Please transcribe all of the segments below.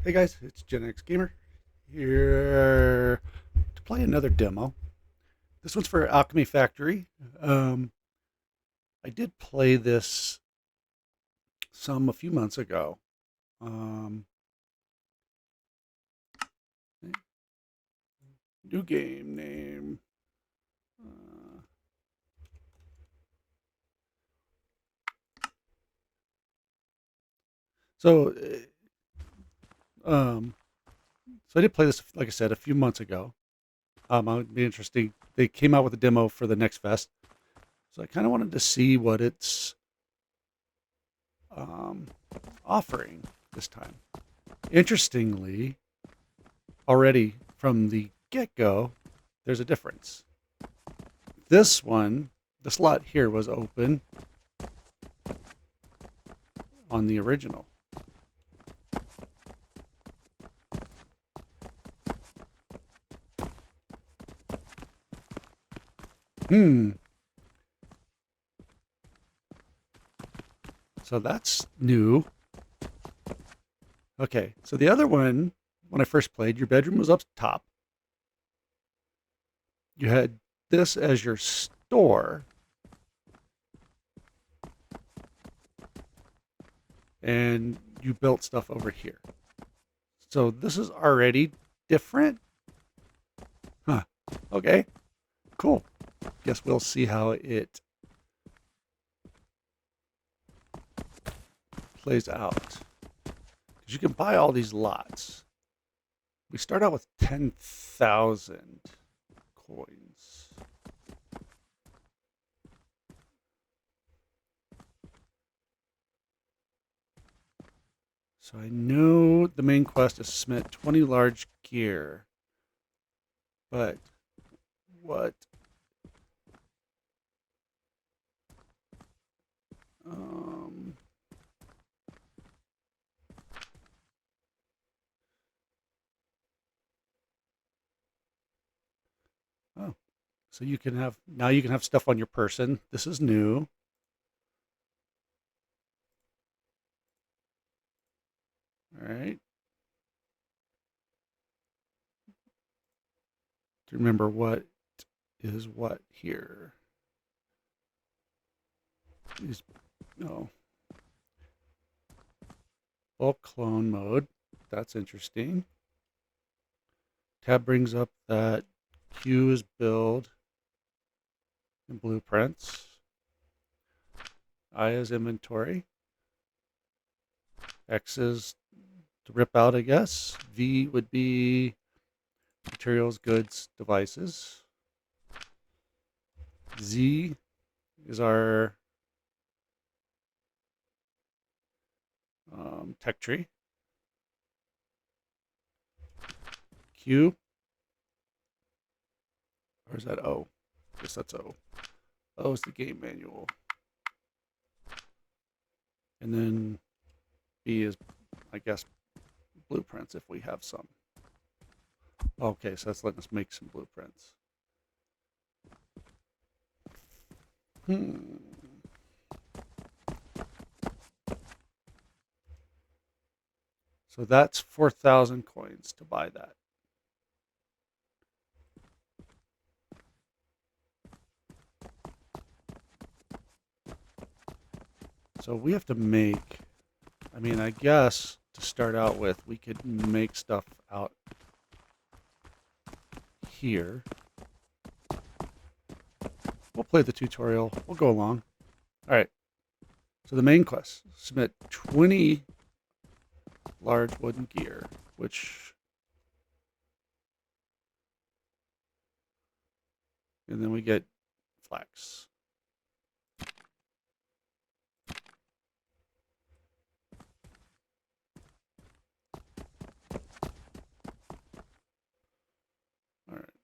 Hey guys, it's Gen X Gamer here to play another demo. This one's for Alchemy Factory. Um, I did play this a few months ago. Um, New game name. Uh, so, um, so I did play this, like I said, a few months ago. It would be interesting. They came out with a demo for the next fest, so I kind of wanted to see what it's um, offering this time. Interestingly, already from the get-go, there's a difference. This one, the slot here was open on the original. Hmm. So that's new. Okay, so the other one, when I first played, your bedroom was up top. You had this as your store, and you built stuff over here. So this is already different. Huh. Okay, cool. Guess we'll see how it plays out. Because you can buy all these lots. We start out with 10,000 coins. So I know the main quest is submit 20 large gear. But what? Um, oh, so you can have, now you can have stuff on your person. This is new. All right. To remember what is what here. Is, oh, bulk clone mode. That's interesting. Tab brings up that Q is build and blueprints. I is inventory. X is to rip out, I guess. V would be materials, goods, devices. Z is our tech tree. Q, or is that O? I guess that's O. O is the game manual. And then B is, I guess, blueprints if we have some. Okay, so that's letting us make some blueprints. Hmm. So that's 4,000 coins to buy that. So we have to make, I mean, I guess to start out with, we could make stuff out here. We'll play the tutorial. We'll go along. All right. So the main quest, submit 20 large wooden gear, which, and then we get flax. All right.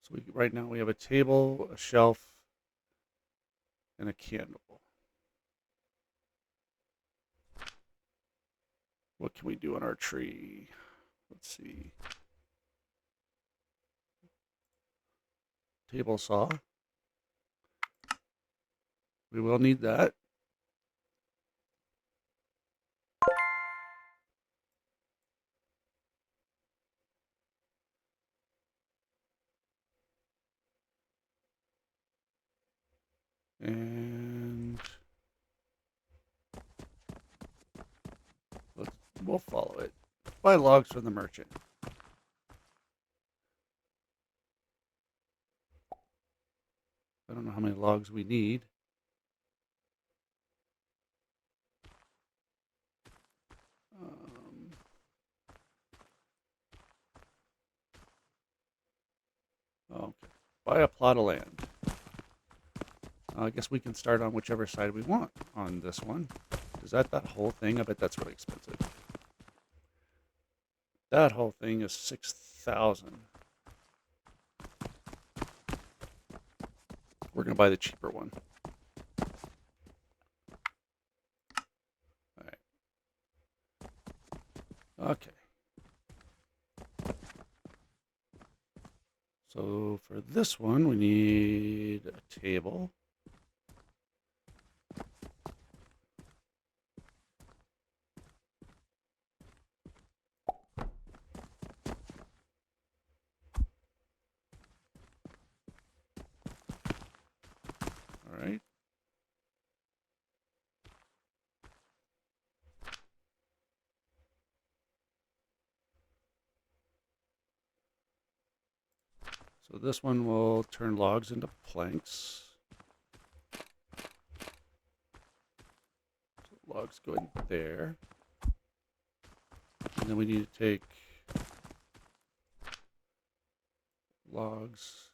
So right now we have a table, a shelf, and a candle. What can we do on our tree? Let's see. Table saw. We will need that. And we'll follow it. Buy logs from the merchant. I don't know how many logs we need. Okay. Buy a plot of land. I guess we can start on whichever side we want on this one. Is that whole thing? I bet that's really expensive. That whole thing is 6,000. We're going to buy the cheaper one. All right. Okay. So for this one, we need a table. All right. So this one will turn logs into planks. So logs go in there. And then we need to take logs.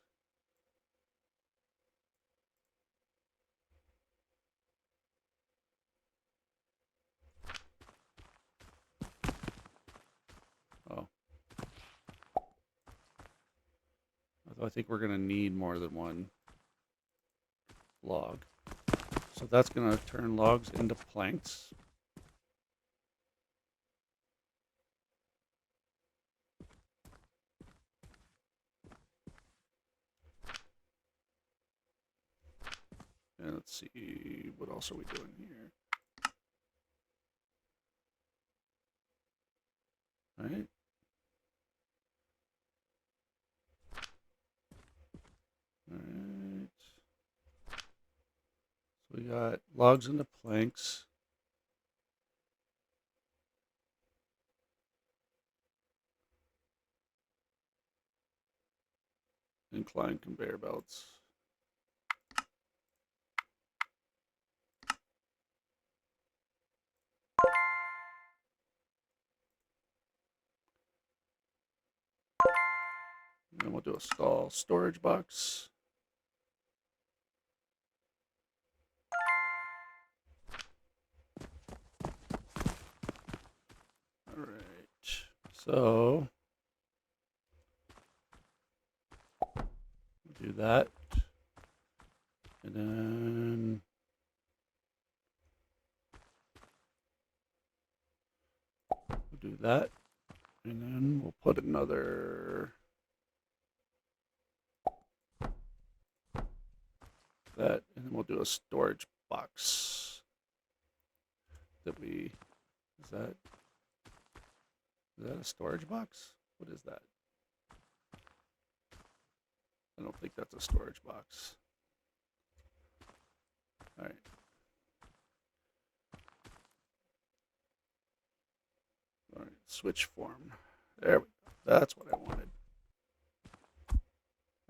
Oh. I think we're going to need more than one log. So that's going to turn logs into planks. And let's see, what else are we doing here? All right. All right. So we got logs into planks. Inclined conveyor belts. And then we'll do a stall storage box. All right. So we'll do that. And then we'll do that. And then we'll put another that, and then we'll do a storage box that we, is that a storage box? What is that? I don't think that's a storage box. All right. All right, switch form. There we go. That's what I wanted.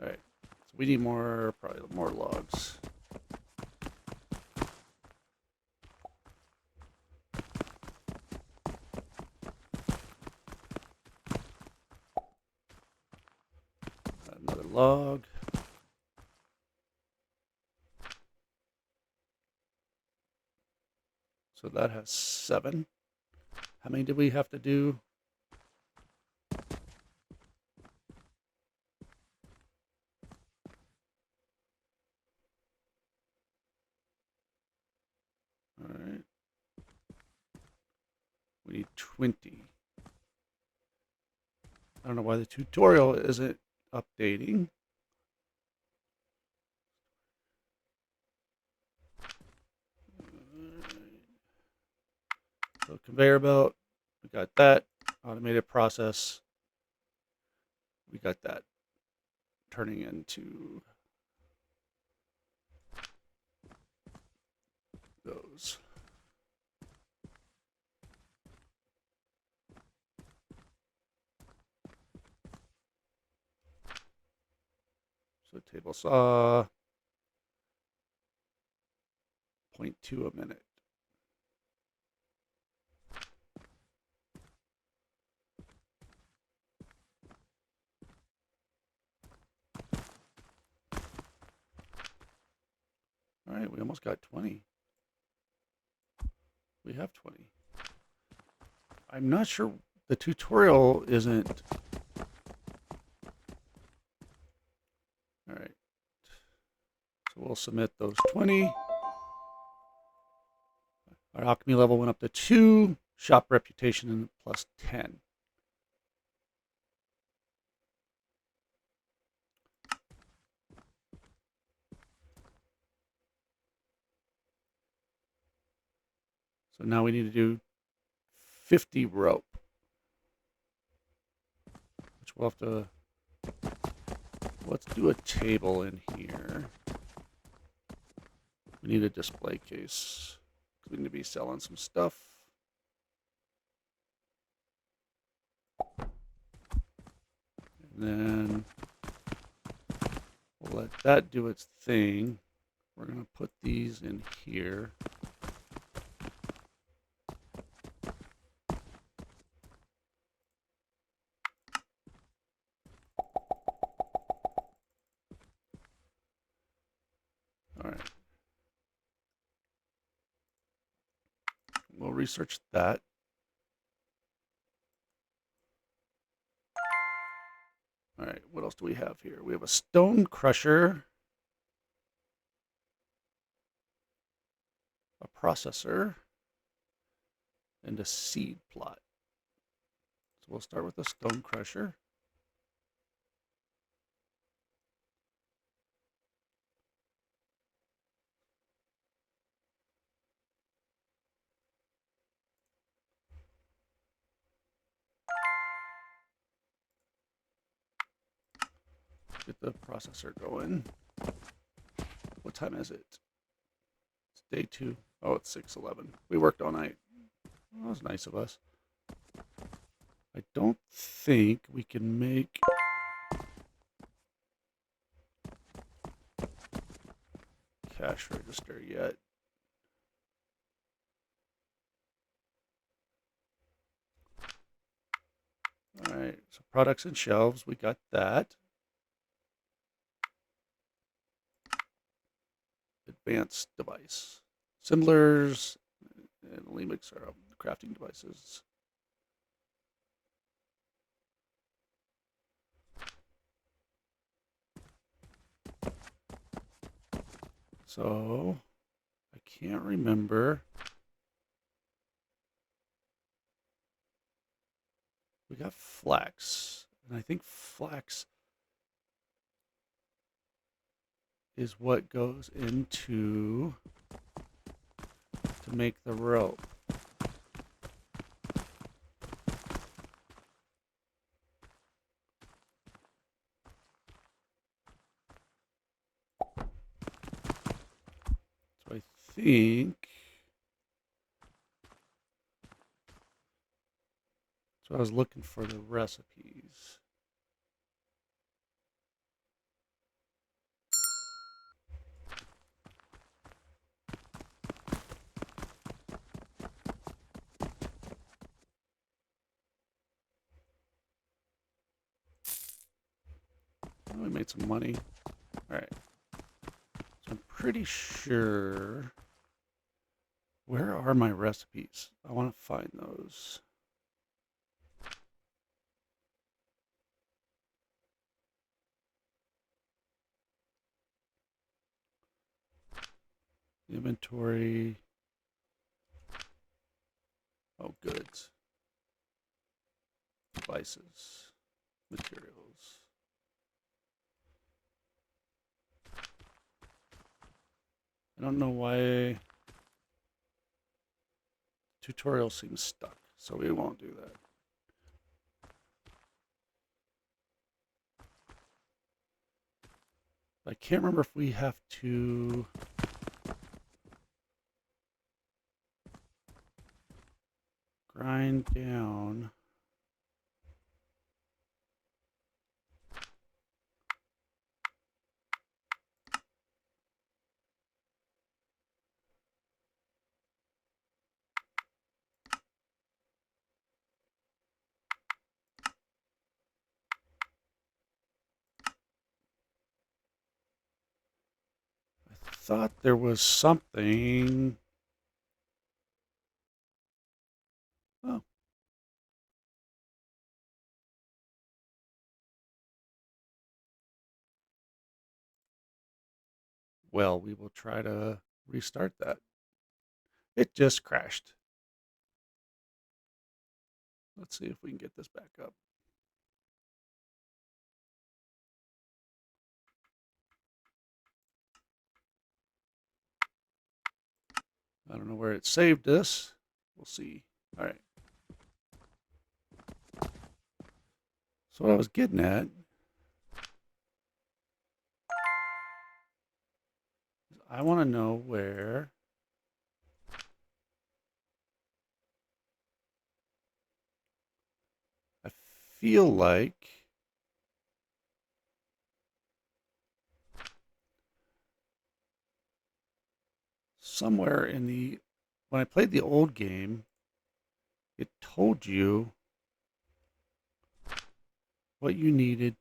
All right, so we need more, probably more logs. Another log. So that has 7. How many did we have to do? All right. We need 20. I don't know why the tutorial isn't updating. So conveyor belt, we got that. Automated process, we got that. Turning into those. So table saw, 0.2 a minute. All right, we almost got 20. We have 20. I'm not sure, the tutorial isn't. All right. So we'll submit those 20. Our alchemy level went up to 2. Shop reputation plus 10. So now we need to do 50 rope, which we'll have to, let's do a table in here. We need a display case. We need to be selling some stuff. And then we'll let that do its thing. We're going to put these in here. All right. We'll research that. All right, what else do we have here? We have a stone crusher, a processor, and a seed plot. So we'll start with the stone crusher. Get the processor going. What time is it? It's day 2. Oh, it's 6:11. We worked all night. Well, that was nice of us. I don't think we can make cash register yet. All right, so products and shelves, we got that. Advanced device. Assemblers and Lemix are crafting devices. So I can't remember. We got flax, and I think flax is what goes into to make the rope. So I think, so I was looking for the recipes. Oh, we made some money. All right. So I'm pretty sure. Where are my recipes? I want to find those. Inventory. Oh, goods. Devices. Materials. I don't know why tutorial seems stuck, so we won't do that. I can't remember if we have to grind down. I thought there was something. Oh, well, we will try to restart that. It just crashed. Let's see if we can get this back up. I don't know where it saved us. We'll see. All right. So what I was getting at, I want to know where I feel like somewhere in the, when I played the old game, it told you what you needed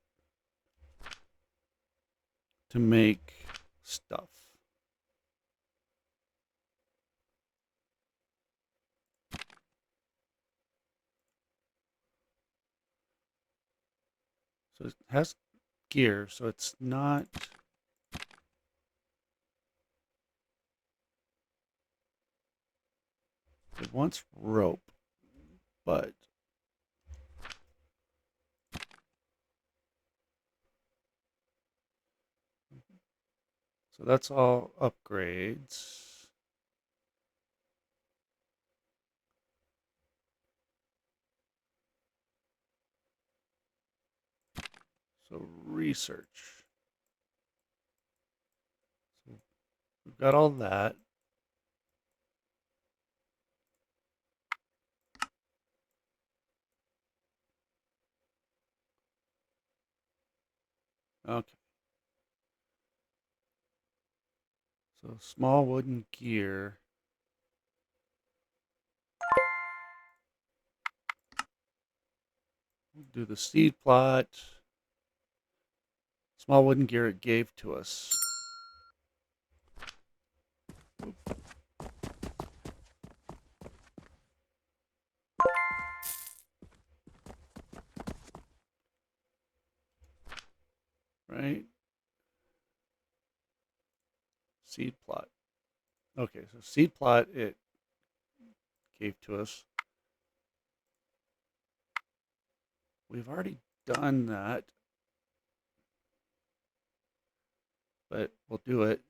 to make stuff. So it has gear, so it's not. It wants rope, but so that's all upgrades. So research. So we've got all that. Okay. So small wooden gear. We'll do the seed plot. Small wooden gear it gave to us. Right? Seed plot. Okay, so seed plot it gave to us. We've already done that, but we'll do it.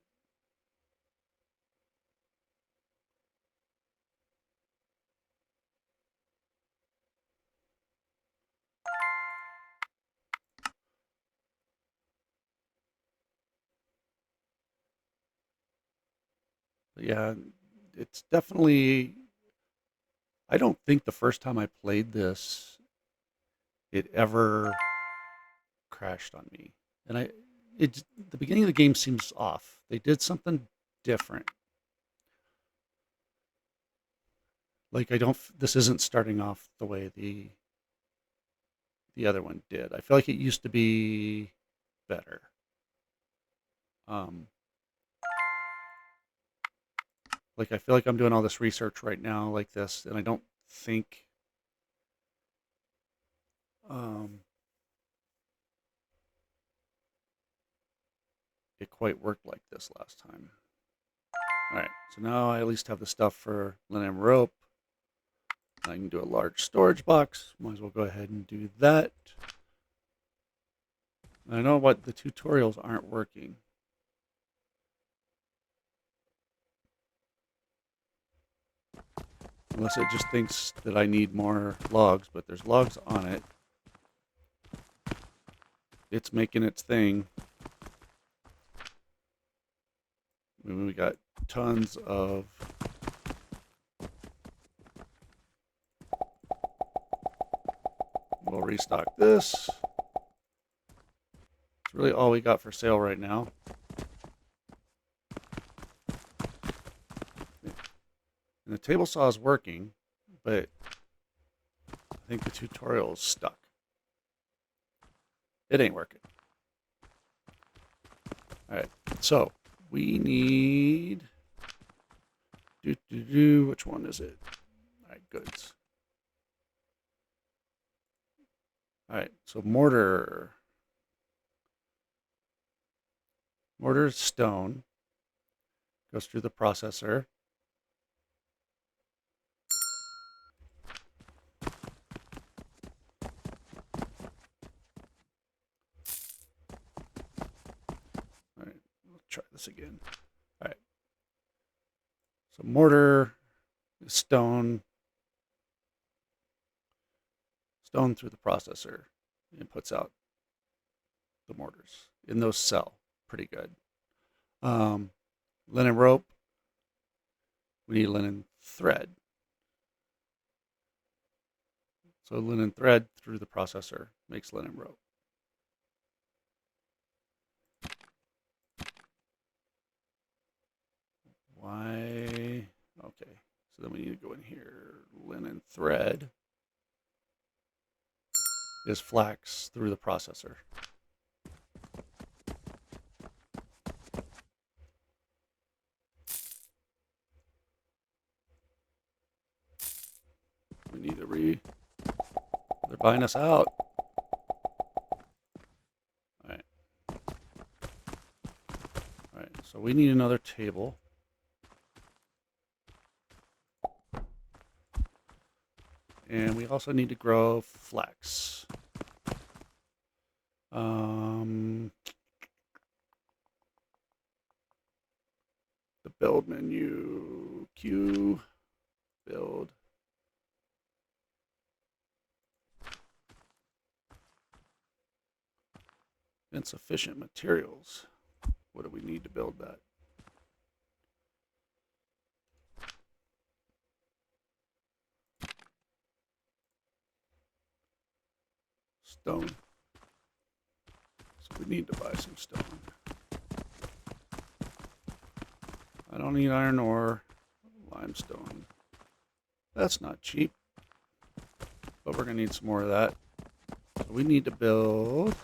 But yeah, it's definitely. I don't think the first time I played this, it ever crashed on me. And the beginning of the game seems off. They did something different. Like I don't. This isn't starting off the way the other one did. I feel like it used to be better. Um, like I feel like I'm doing all this research right now, like this, and I don't think um, it quite worked like this last time. All right, so now I at least have the stuff for linen rope. I can do a large storage box. Might as well go ahead and do that. I know what the tutorials aren't working. Unless it just thinks that I need more logs, but there's logs on it. It's making its thing. We got tons of we'll restock this. It's really all we got for sale right now. And the table saw is working, but I think the tutorial is stuck. It ain't working. All right, so we need which one is it? All right, goods. All right, so mortar is stone, goes through the processor. All right, let's try this again. All right, so mortar is stone through the processor and puts out the mortars. And those sell pretty good. Linen rope, we need linen thread. So linen thread through the processor makes linen rope. Why? Okay, so then we need to go in here. Linen thread is flax through the processor. We need to they're buying us out. All right. All right, so we need another table. And we also need to grow flax. The build menu, Q, build. Insufficient materials. What do we need to build that? Stone. So we need to buy some stone. I don't need iron ore, limestone. That's not cheap, but we're gonna need some more of that. So we need to build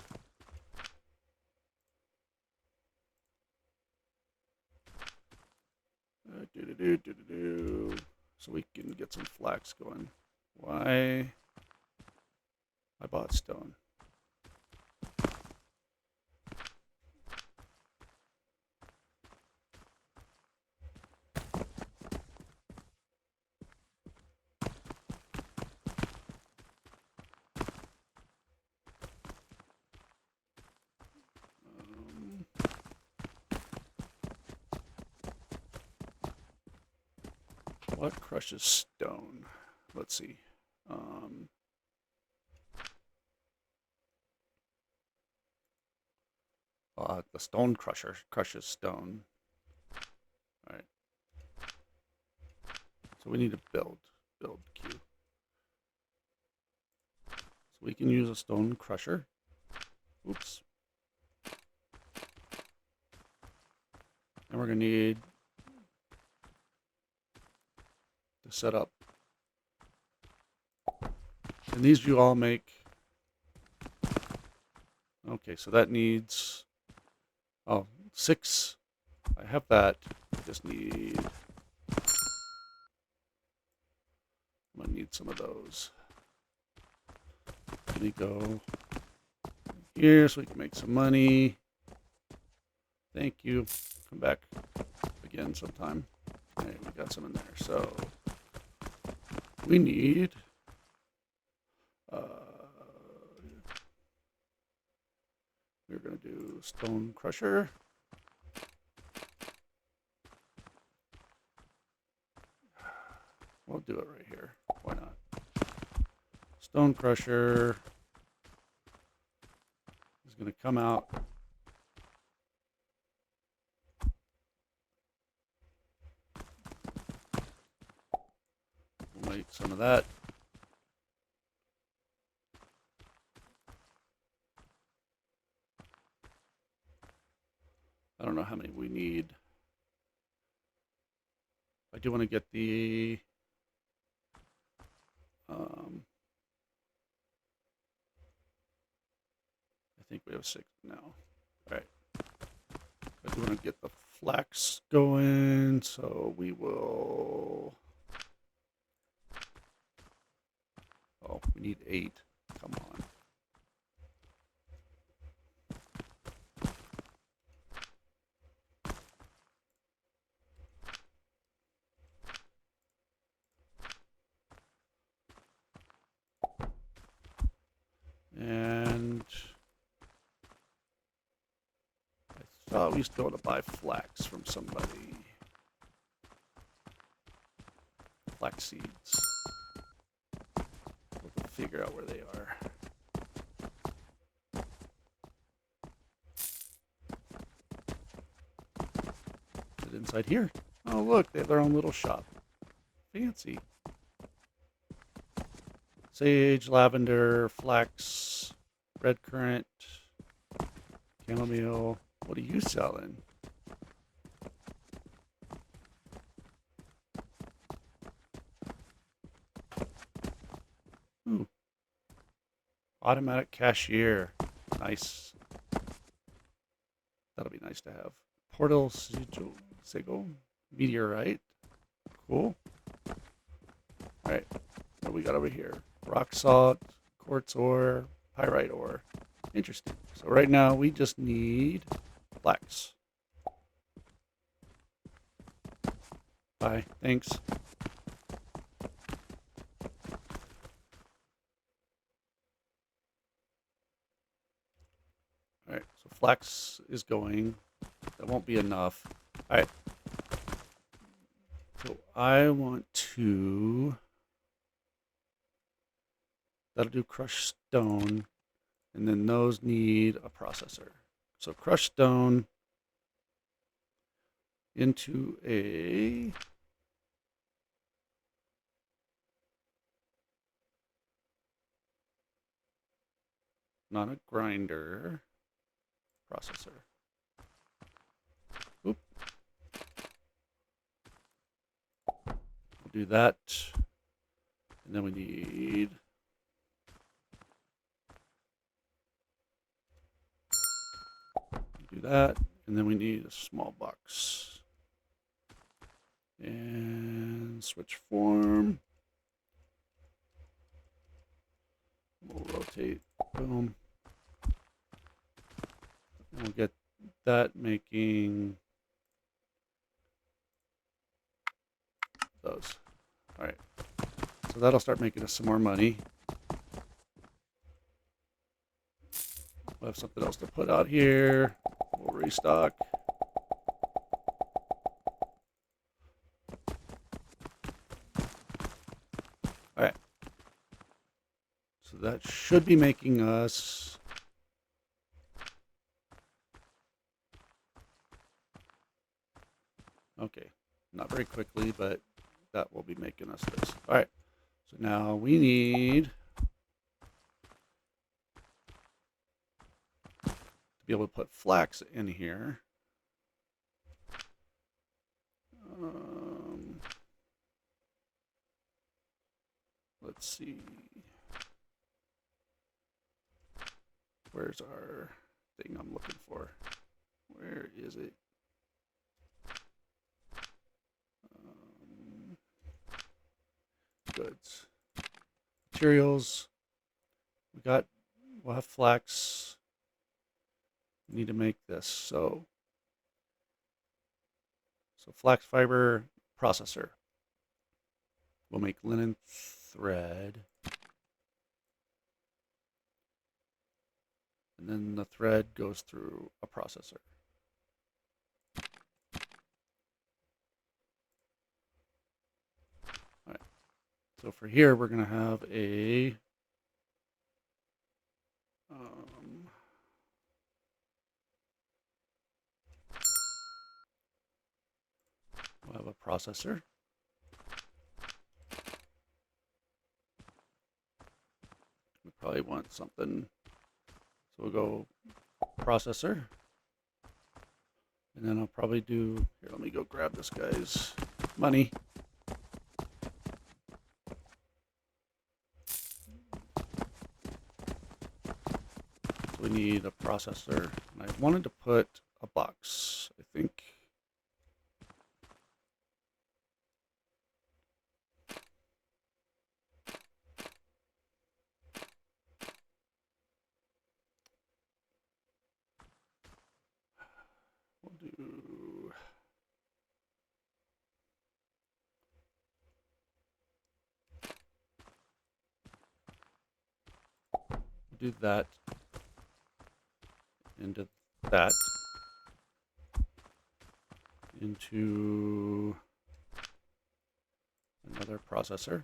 so we can get some flax going. Why? I bought stone. What crushes stone? Let's see. The stone crusher crushes stone. All right. So we need to build Q. So we can use a stone crusher. Oops. And we're gonna need to set up. And these you all make. Okay, so that needs 6. I have that. I just need. I'm gonna need some of those. Let me go here so we can make some money. Thank you. Come back again sometime. Okay, we got some in there. So we need we're gonna do stone crusher. Well, do it right here. Why not? Stone crusher is going to come out. We'll make some of that. I don't know how many we need. I do want to get the I think we have 6 now. All right. I do want to get the flax going, so we will. Oh, we need 8. Come on. And I thought we used to be able to buy flax from somebody. Flax seeds. We'll figure out where they are. Is it inside here? Oh, look, they have their own little shop. Fancy. Sage, lavender, flax, red currant, chamomile. What are you selling? Ooh. Automatic cashier. Nice. That'll be nice to have. Portal sigil. Meteorite. Cool. Alright. What we got over here? Rock salt, quartz ore, pyrite ore. Interesting. So right now we just need flax. Bye. Thanks. Alright, so flax is going. That won't be enough. Alright. So I want to. That'll do crushed stone. And then those need a processor. So crushed stone into a not a grinder, processor. Oop. We'll do that. And then we need do that, and then we need a small box. And switch form. We'll rotate. Boom. And we'll get that making those. All right. So that'll start making us some more money. We'll have something else to put out here. We'll restock. All right. So that should be making us okay. Not very quickly, but that will be making us this. All right. So now we need to be able to put flax in here. Let's see. Where's our thing I'm looking for? Where is it? Goods. Materials. We'll have flax. We need to make this. So flax fiber processor. We'll make linen thread. And then the thread goes through a processor. All right. So for here, we're going to have a we'll have a processor. We probably want something, so we'll go processor. And then I'll probably do, here, let me go grab this guy's money. So we need a processor. And I wanted to put a box, I think. We'll do that into that into another processor.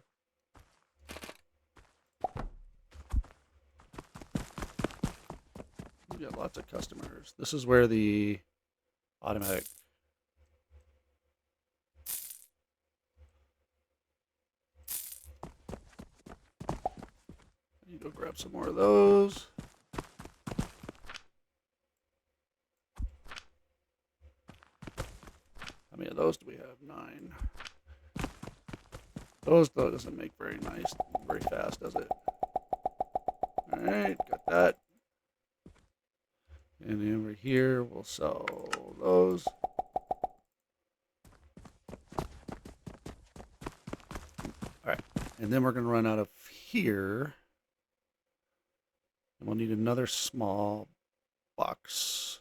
We got lots of customers. This is where the automatic you go grab some more of those. How many of those do we have? 9. Those though doesn't make very fast, does it? All right, got that. And over here, we'll sell those. All right, and then we're going to run out of here. And we'll need another small box.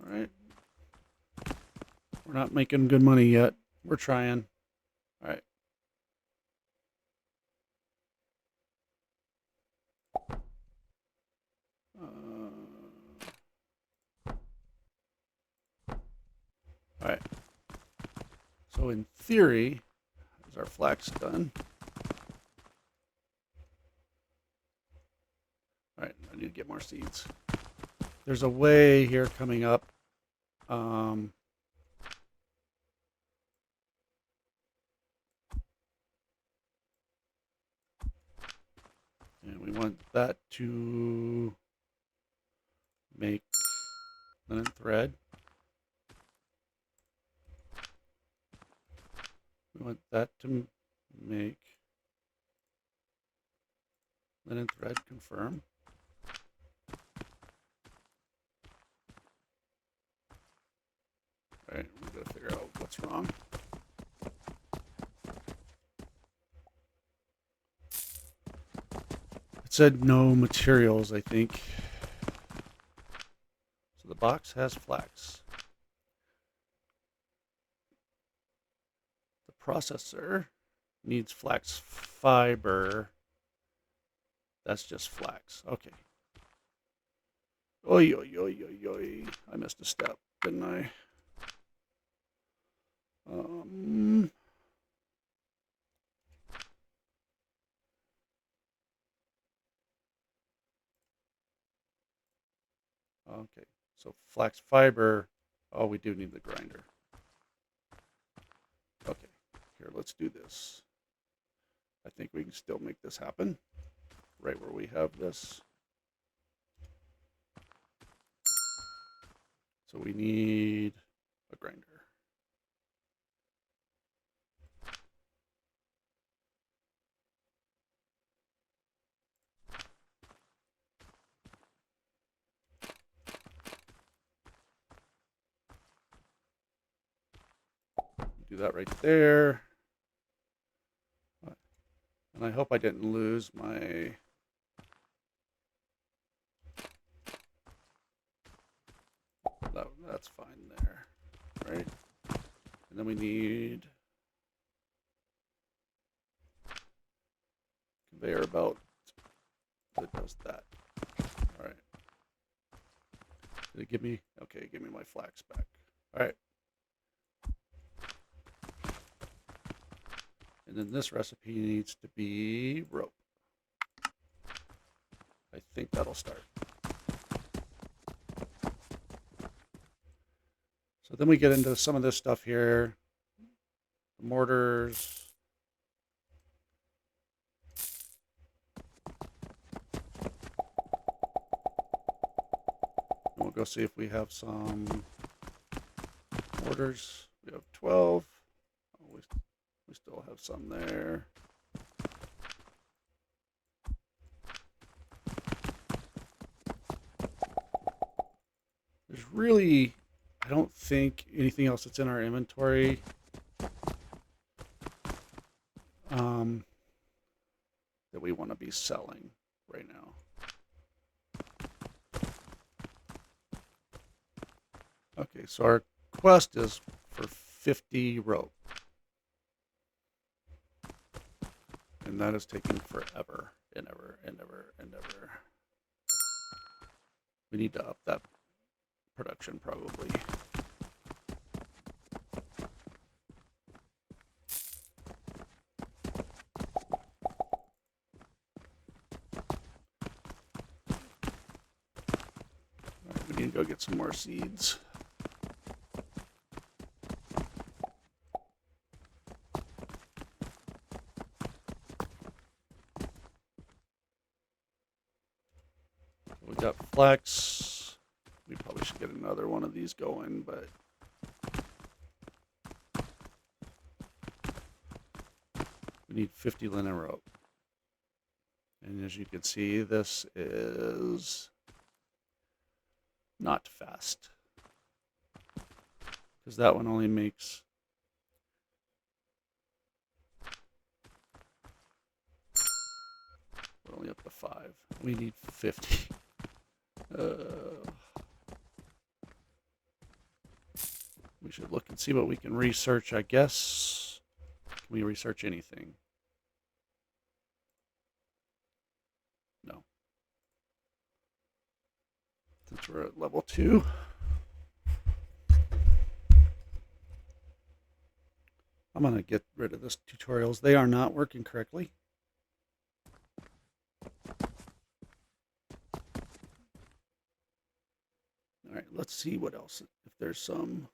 All right. We're not making good money yet. We're trying. All right. All right. So in theory, is our flax done? All right, I need to get more seeds. There's a way here coming up. And we want that to make linen thread. We want that to make linen thread confirm. All right, we've got to figure out what's wrong. It said no materials, I think. So the box has flax. The processor needs flax fiber. That's just flax. Okay. Oi, oi, oi, oi, oi. I missed a step, didn't I? Okay, so flax fiber. Oh, we do need the grinder. Okay, here, let's do this. I think we can still make this happen right where we have this. So we need a grinder. Do that right there. And I hope I didn't lose my... That's fine there, right? And then we need conveyor belt that does that. All right. Did it give me? Okay, give me my flax back. All right. And then this recipe needs to be rope. I think that'll start. So then we get into some of this stuff here. The mortars. And we'll go see if we have some mortars. We have 12. Oh, we still have some there. There's really, I don't think anything else that's in our inventory that we want to be selling right now. Okay, so our quest is for 50 rope. And that is taking forever and ever and ever and ever. We need to up that production probably. All right, we need to go get some more seeds. We got flax. We probably should get another one of these going, but we need 50 linen rope. And as you can see, this is not fast. Because that one only makes we're only up to 5. We need 50. We should look and see what we can research, I guess. Can we research anything? No. Since we're at level 2. I'm going to get rid of this tutorials. They are not working correctly. All right, let's see what else. If there's some.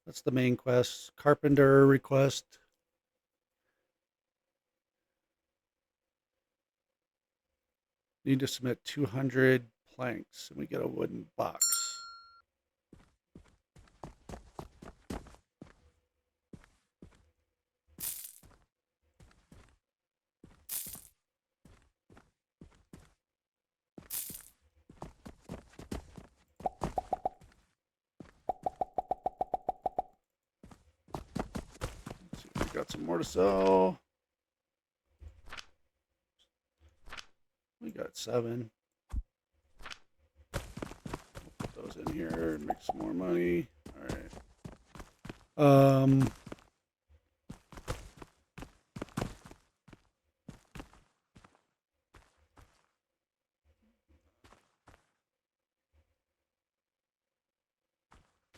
That's the main quest. Carpenter request. Need to submit 200 planks, and we get a wooden box. Let's see if we got some more to sell. We got 7. Put those in here and make some more money. All right.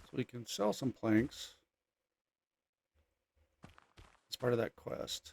So we can sell some planks. It's part of that quest.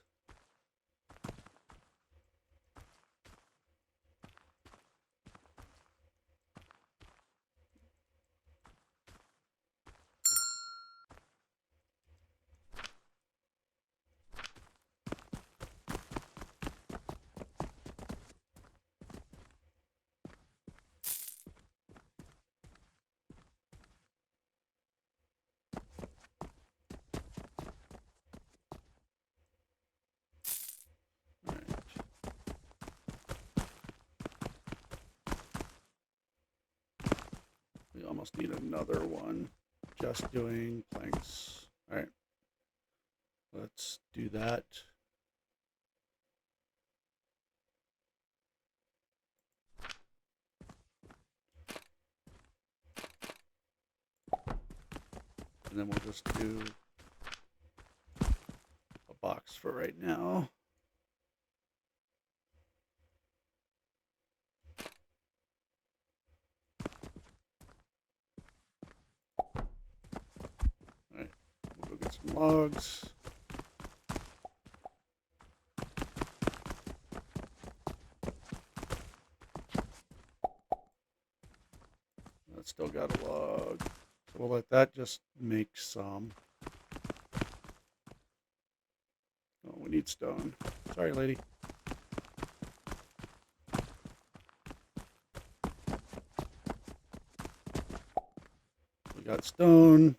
We almost need another one. Just doing planks. All right. Let's do that. And then we'll just do a box for right now. some logs. That's still got a log. So we'll let that just make some. Oh, we need stone. Sorry, lady. We got stone.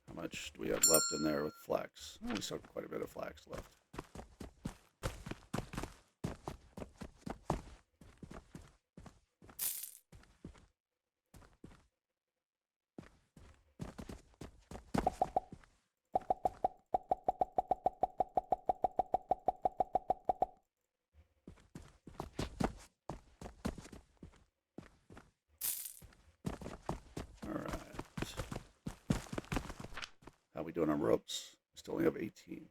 How much do we have left in there with flax? Oh, we still have quite a bit of flax left. How we doing on ropes? We still only have 18.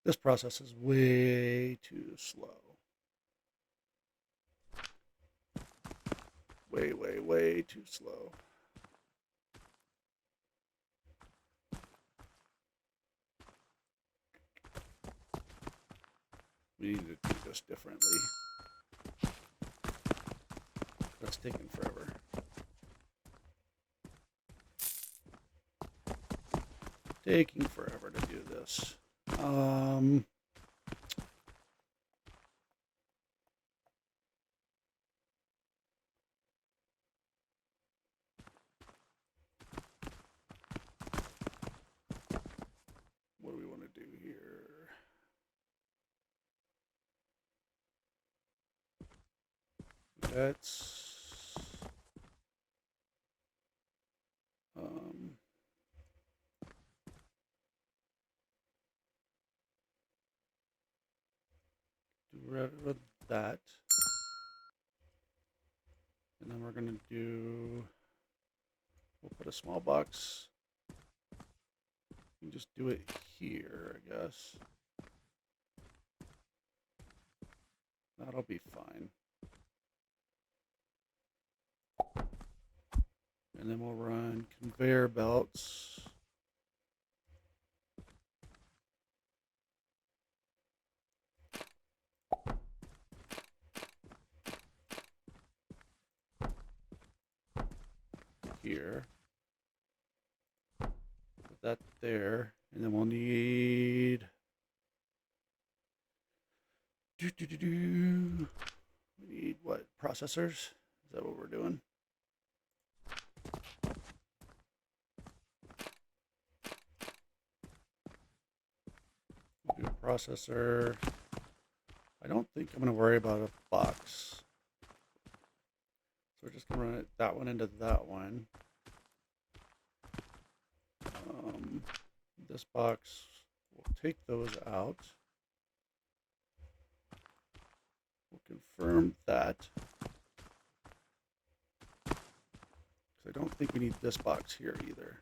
This process is way too slow. Way too slow. We need to do this differently. That's taking forever. Taking forever to do this. What do we want to do here? Let's do rid of that. And then we're going to do, we'll put a small box. You can just do it here, I guess. That'll be fine. And then we'll run conveyor belts. Here. Put that there. And then we'll need we need what? Processors? Is that what we're doing? We'll do a processor. I don't think I'm going to worry about a box. So we're just going to run it, that one into that one. This box, we'll take those out. We'll confirm that. Because I don't think we need this box here either.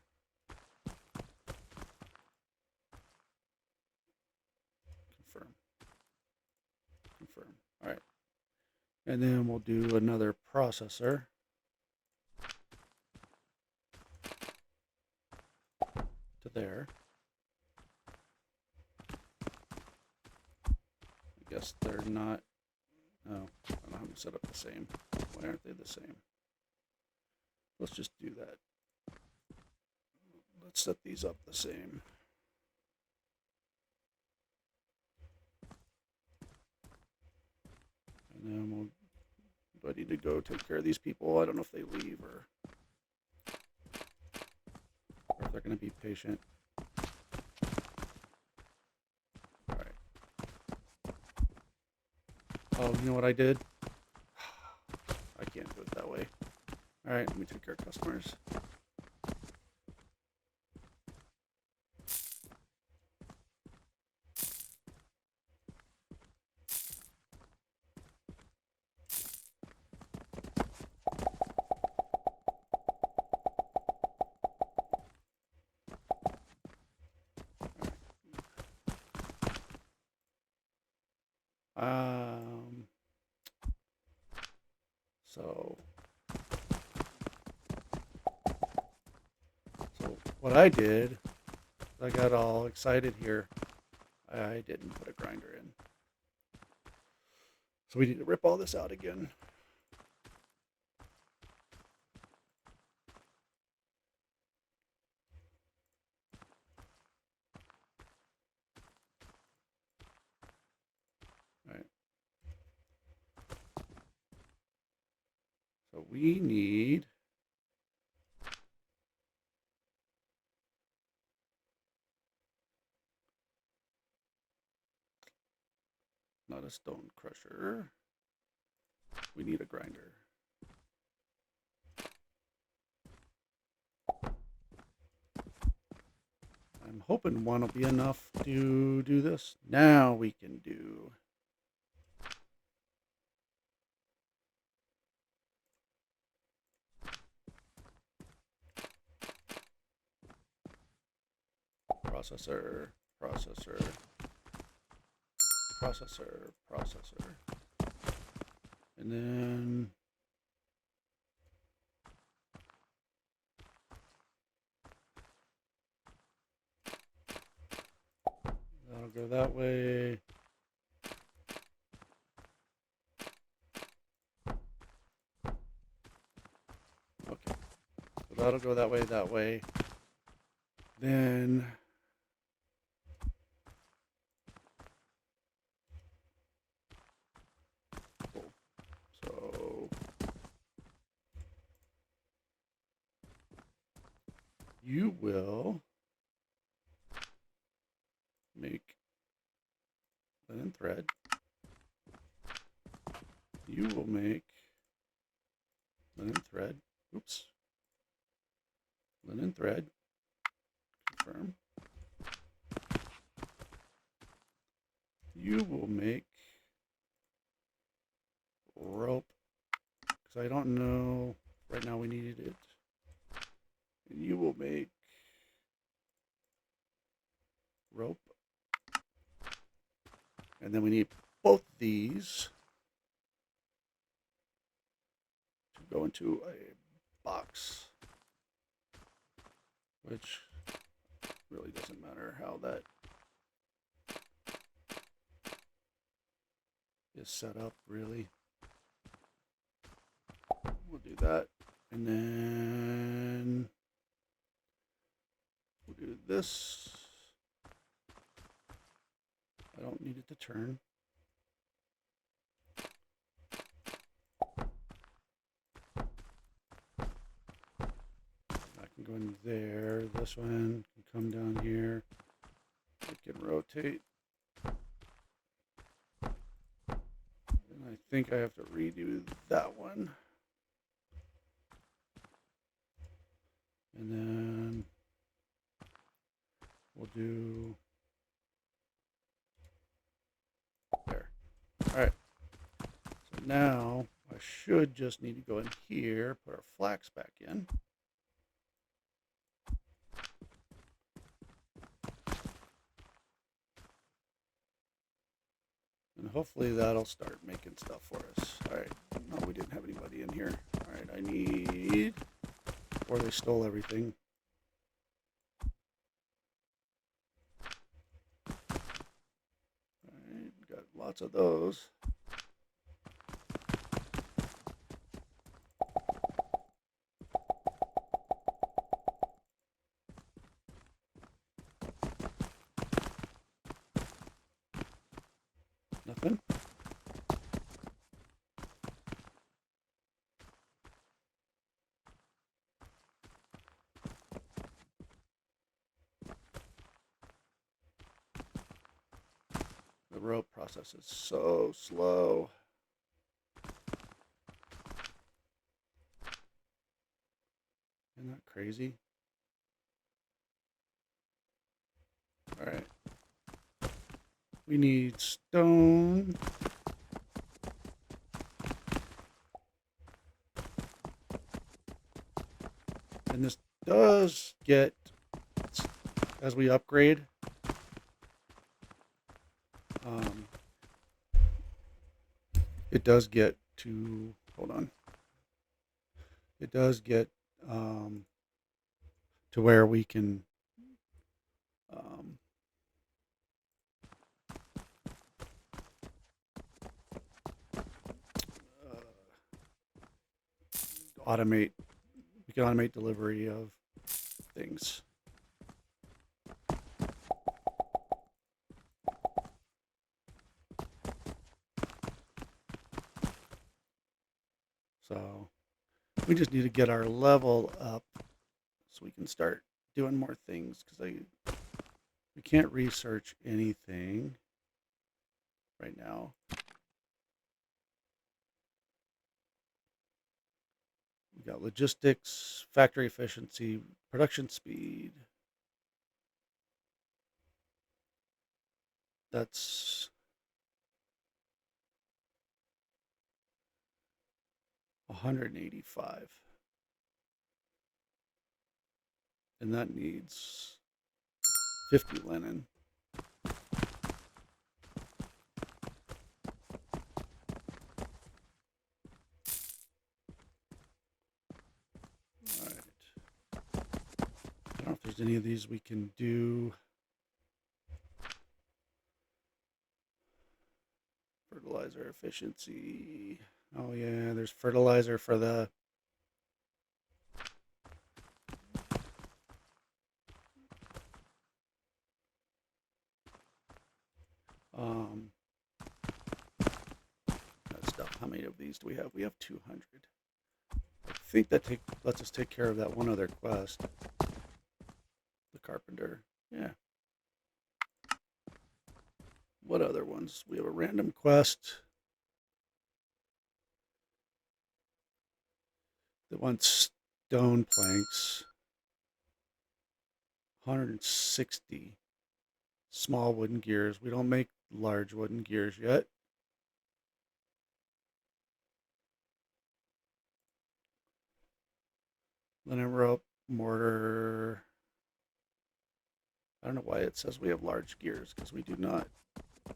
Confirm. Confirm. All right. And then we'll do another processor. To there. I guess they're not. No, I don't have them set up the same. Why aren't they the same? Let's just do that. Let's set these up the same. And then we'll, do I need to go take care of these people? I don't know if they leave or if they're going to be patient. All right. Oh, you know what I did? I can't do it that way. All right, let me take care of customers. So what I did I got all excited here. I didn't put a grinder in. So we need to rip all this out again. All right. So we need not a stone crusher. We need a grinder. I'm hoping one will be enough to do this. Now we can do processor, processor, processor, processor. And then that'll go that way. Okay. So that'll go that way, that way. Then so you will make linen thread. You will make linen thread. Oops. Linen thread. Confirm. You will make rope. Because I don't know. Right now we needed it. And you will make rope. And then we need both these to go into a box. Which really doesn't matter how that is set up, really. We'll do that. And then we'll do this. I don't need it to turn. I can go in there. This one can come down here. It can rotate. And I think I have to redo that one. And then we'll do there. All right. So now I should just need to go in here, put our flax back in. And hopefully that'll start making stuff for us. All right. No, we didn't have anybody in here. All right. I need, or they stole everything. All right. Got lots of those. Nothing. The rope process is so slow. Isn't that crazy? All right. We need stone. And this does get, as we upgrade, it does get to, hold on. It does get to where we can automate. We can automate delivery of things. So we just need to get our level up so we can start doing more things, because we can't research anything right now. We got logistics, factory efficiency, production speed. That's 185. And that needs 50 linen. All right. I don't know if there's any of these we can do. Fertilizer efficiency. Oh yeah, there's fertilizer for the that stuff. How many of these do we have? We have 200. I think that lets us take care of that one other quest. The carpenter. Yeah. What other ones? We have a random quest that wants stone planks. 160 small wooden gears. We don't make large wooden gears yet. Linen rope, mortar. I don't know why it says we have large gears, because we do not.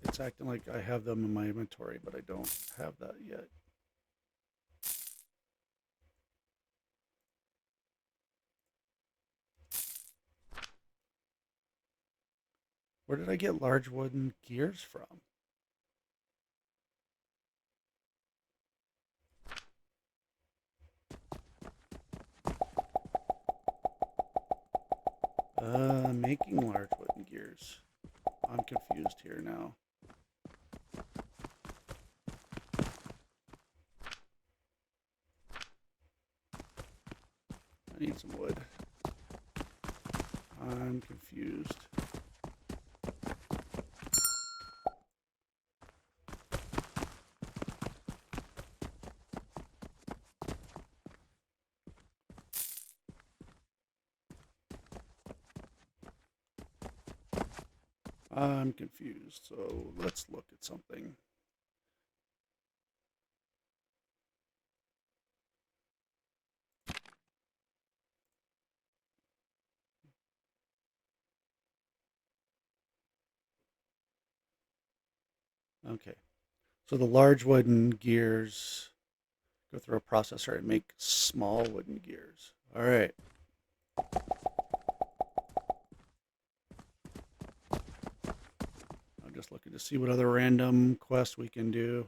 It's acting like I have them in my inventory, but I don't have that yet. Where did I get large wooden gears from? Making large wooden gears. I'm confused here now. I need some wood. I'm confused. I'm confused, so let's look at something. Okay, so the large wooden gears go through a processor and make small wooden gears. All right. I'm just looking to see what other random quests we can do.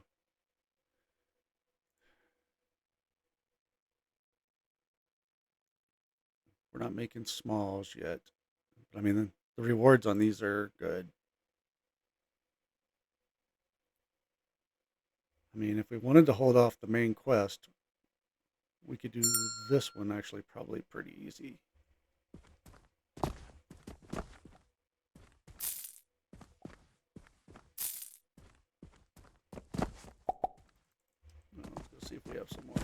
We're not making smalls yet. But I mean, the rewards on these are good. I mean, if we wanted to hold off the main quest, we could do this one actually probably pretty easy. Let's go see if we have some more.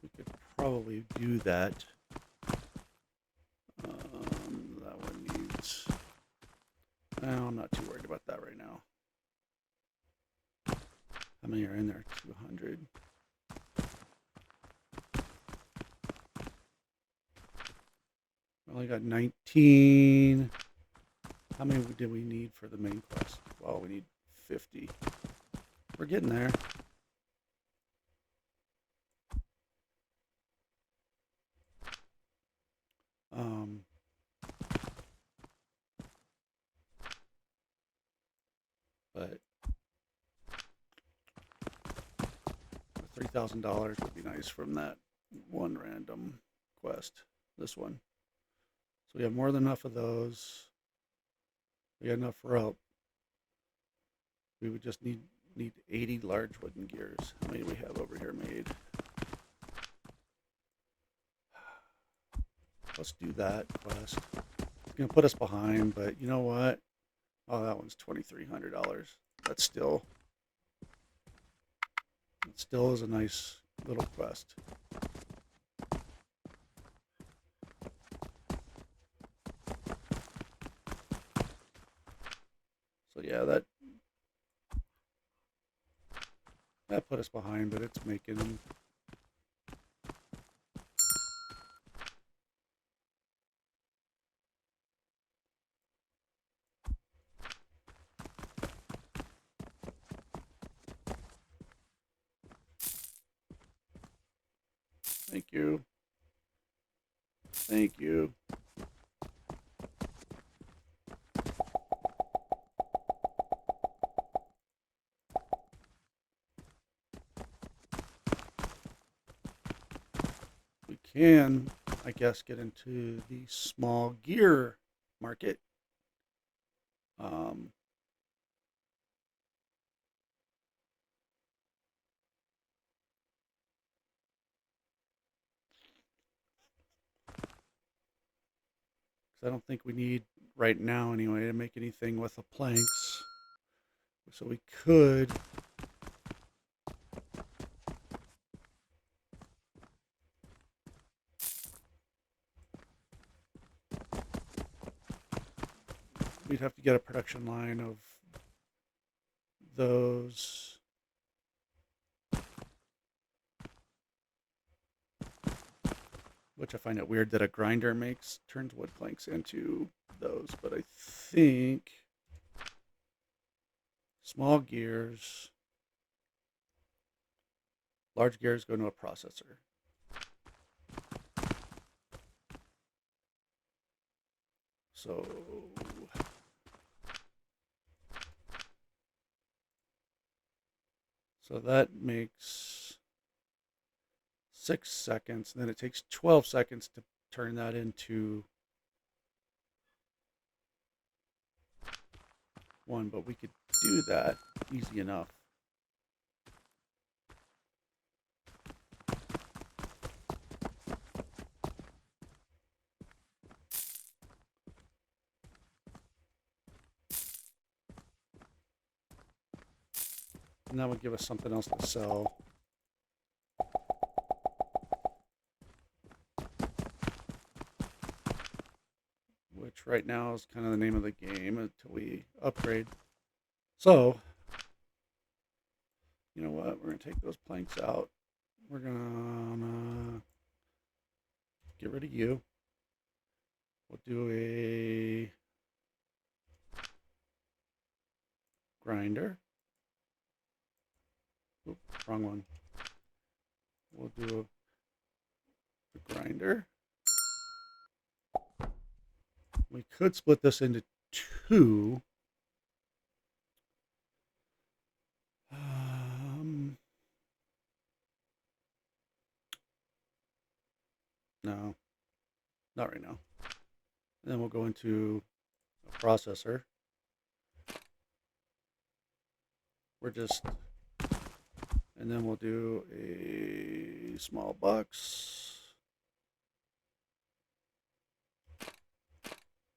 We could probably do that. That one needs... No, I'm not too worried about that right now. How many are in there? 200. Only got 19. How many did we need for the main quest? Well, we need 50. We're getting there. $2,000 would be nice from that one random quest. This one. So we have more than enough of those. We got enough rope. We would just need 80 large wooden gears. How many do we have over here made? Let's do that quest. It's gonna put us behind, but you know what? Oh, that one's $2,300. That still is a nice little quest. So yeah, that put us behind, but it's making. Thank you. Thank you. We can, I guess, get into the small gear market. I don't think we need right now anyway to make anything with the planks. So we could we'd have to get a production line of those. Which I find it weird that a grinder turns wood planks into those, but I think small gears, large gears go into a processor. So that makes 6 seconds, and then it takes 12 seconds to turn that into one, but we could do that easy enough. And that would give us something else to sell. Which right now is kind of the name of the game until we upgrade. So, you know what? We're going to take those planks out. We're going to get rid of you. We'll do a grinder. Oop, wrong one. We'll do a grinder. We could split this into two. No, not right now. And then we'll go into a processor. And then we'll do a small box.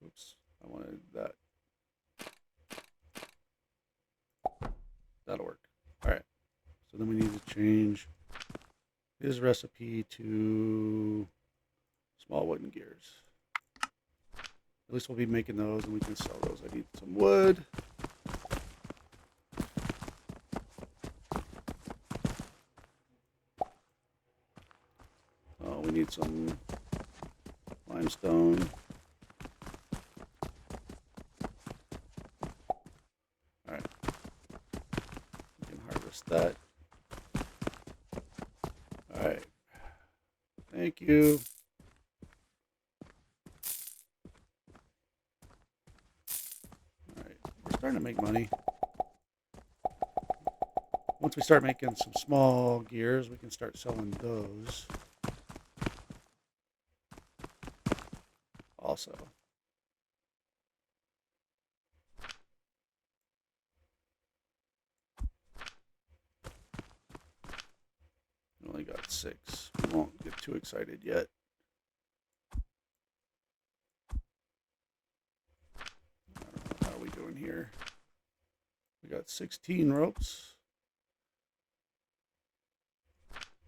Oops, I wanted that. That'll work. All right. So then we need to change his recipe to small wooden gears. At least we'll be making those and we can sell those. I need some wood. Oh, we need some limestone. All right. We can harvest that. All right. Thank you. All right. We're starting to make money. Once we start making some small gears, we can start selling those also. We only got 6. We won't get too excited yet. I don't know how we doing here. We got 16 ropes.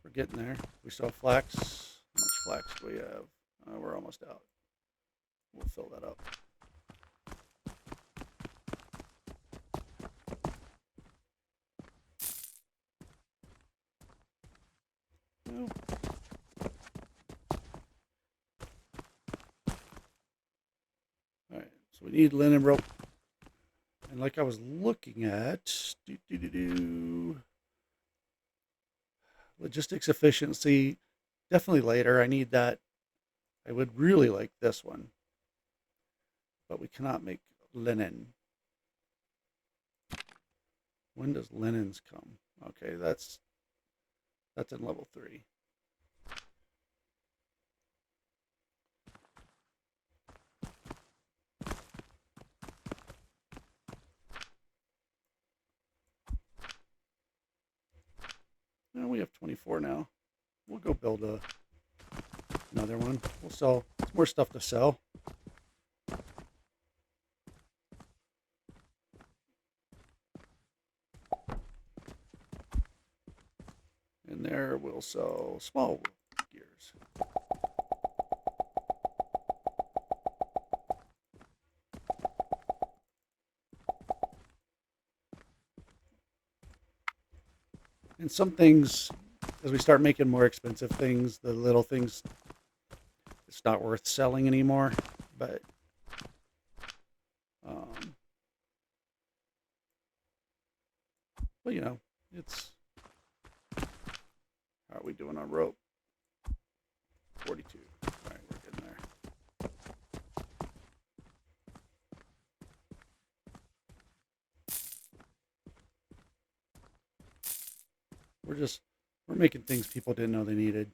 We're getting there. We still have flax. How much flax do we have? We're almost out. We'll fill that up. No. All right, so we need linen rope. And like I was looking at, logistics efficiency, definitely later. I need that. I would really like this one, but we cannot make linen. When does linens come? Okay, that's in level 3. And we have 24 now. We'll go build another one. We'll sell more stuff to sell. And there we'll sell small gears. And some things, as we start making more expensive things, the little things, it's not worth selling anymore. But you know, it's, how are we doing on rope? 42. All right, we're getting there. We're making things people didn't know they needed.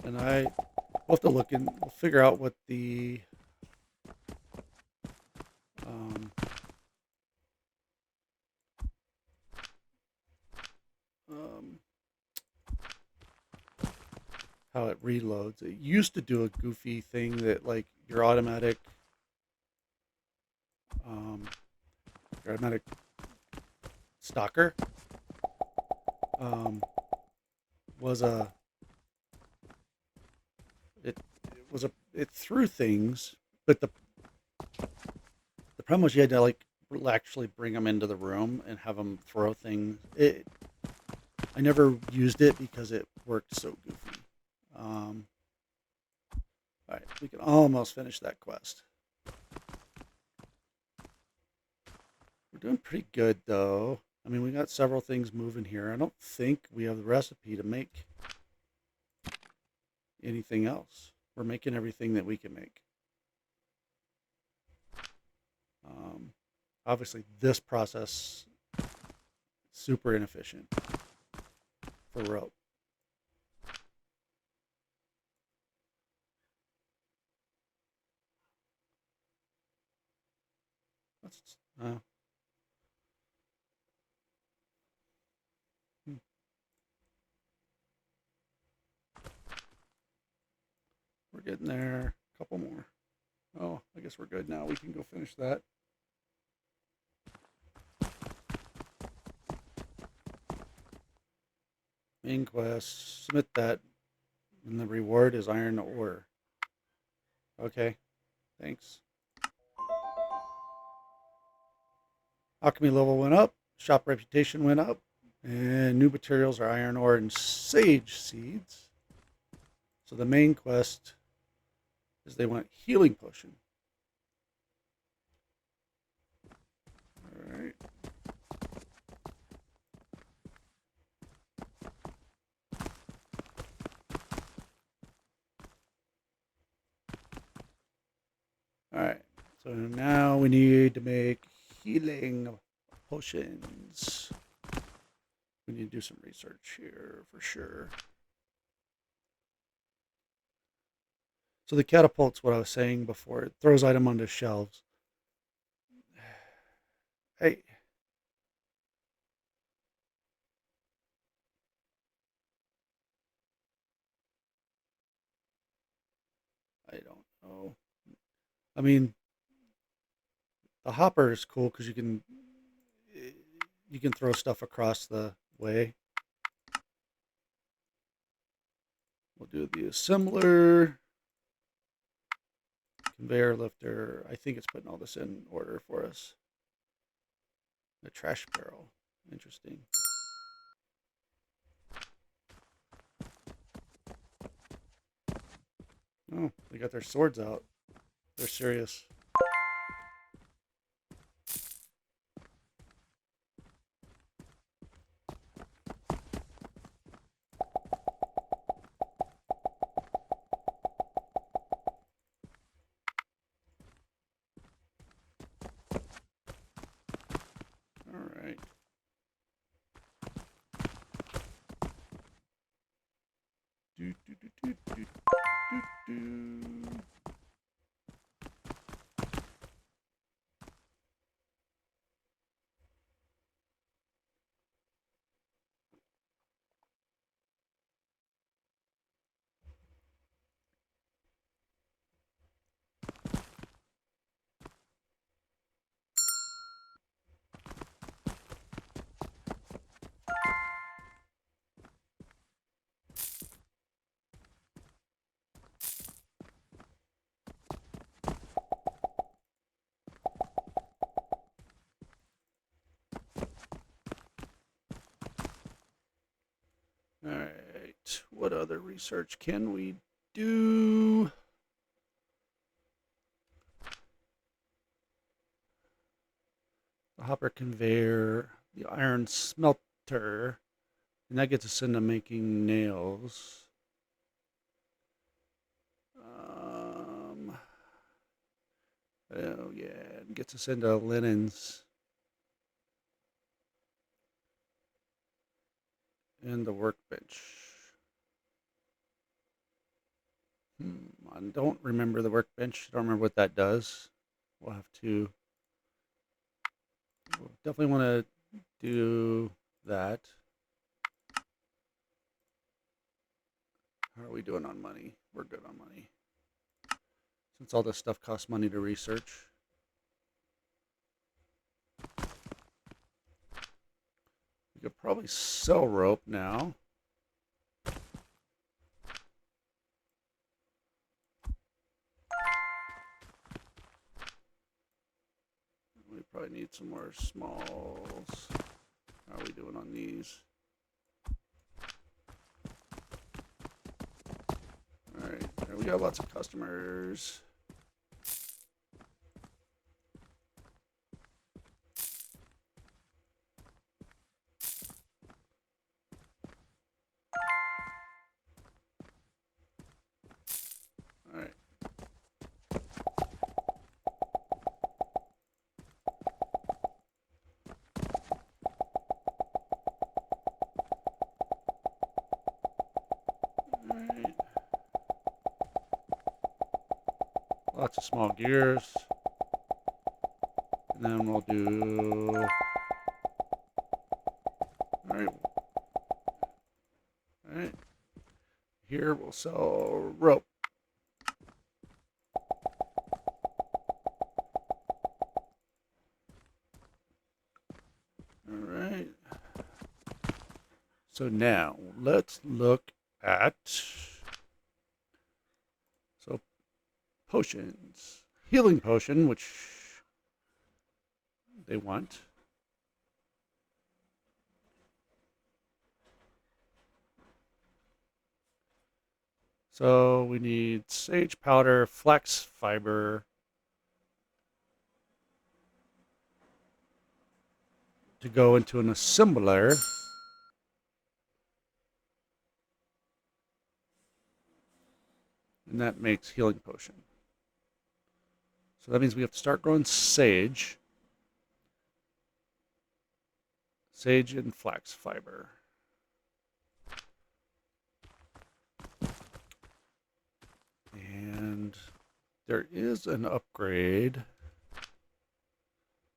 And we'll have to look and we'll figure out what the how it reloads. It used to do a goofy thing that like your automatic stalker was it threw things, but the problem was you had to like actually bring them into the room and have them throw things. I never used it because it worked so goofy. All right, we can almost finish that quest. We're doing pretty good though. I mean, we got several things moving here. I don't think we have the recipe to make anything else. We're making everything that we can make. Obviously, this process is super inefficient for rope. We're getting there. A couple more. Oh, I guess we're good now. We can go finish that. Main quest. Submit that. And the reward is iron ore. Okay. Thanks. Alchemy level went up. Shop reputation went up. And new materials are iron ore and sage seeds. So the main quest is they want healing potion. All right. So now we need to make healing potions. We need to do some research here for sure. So the catapult's what I was saying before. It throws item onto shelves. Hey. I don't know. I mean, the hopper is cool because you can throw stuff across the way. We'll do the assembler, conveyor lifter. I think it's putting all this in order for us. The trash barrel. Interesting. Oh, they got their swords out. They're serious. All right. Do, do, do, do, do, do, do. All right. What other research can we do? The hopper conveyor, the iron smelter, and that gets us into making nails. Oh yeah, it gets us into linens and the workbench. I don't remember the workbench. I don't remember what that does. We'll definitely want to do that. How are we doing on money? We're good on money. Since all this stuff costs money to research. We could probably sell rope now. We probably need some more smalls. How are we doing on these? All right, we got lots of customers. All right. All right. Lots of small gears. And then we'll do... Alright. Alright. Here we'll sell rope. Alright. So now, let's look at... So, potions. Healing potion, which they want. So we need sage powder, flax fiber, to go into an assembler. And that makes healing potion. So that means we have to start growing sage. Sage and flax fiber. And there is an upgrade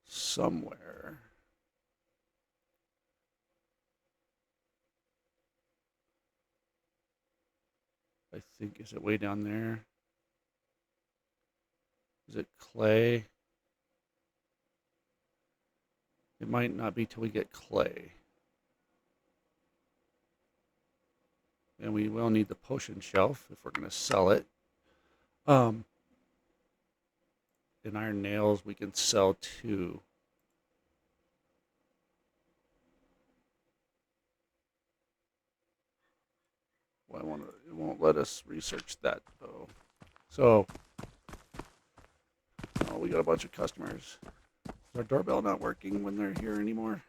somewhere. I think, is it way down there? Is it clay? It might not be till we get clay. And we will need the potion shelf if we're going to sell it. And iron nails we can sell too. Well, it won't let us research that though. So, oh, we got a bunch of customers. Is our doorbell not working when they're here anymore?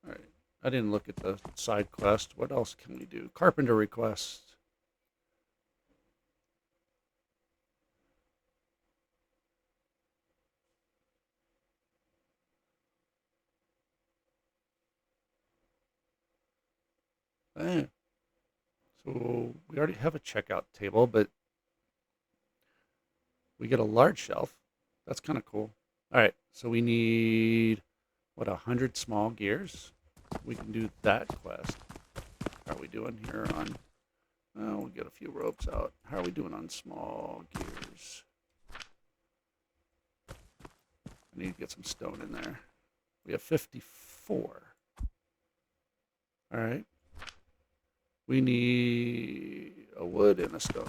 All right. I didn't look at the side quest. What else can we do? Carpenter request. Eh. So we already have a checkout table, but we get a large shelf. That's kind of cool. All right. So we need, what, 100 small gears? We can do that quest. How are we doing here on... Oh, we'll get a few ropes out. How are we doing on small gears? I need to get some stone in there. We have 54. All right. We need a wood and a stone.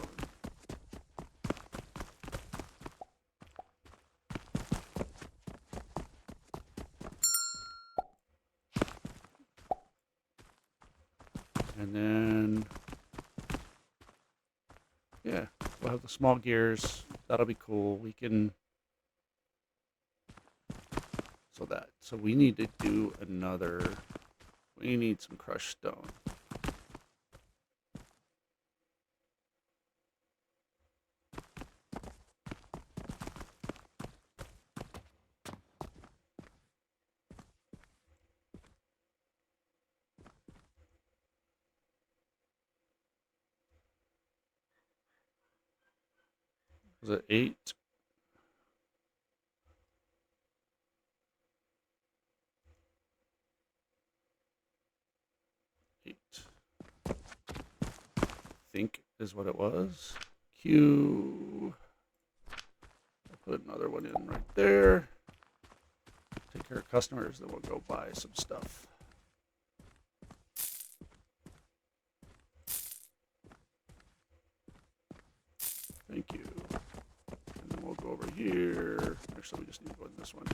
And then, yeah, we'll have the small gears. That'll be cool. We can, so we need to do another, we need some crushed stone. Was it 8? I think is what it was. Q. I'll put another one in right there. Take care of customers, then we'll go buy some stuff. Thank you. And then we'll go over here. Actually, we just need to go in this one.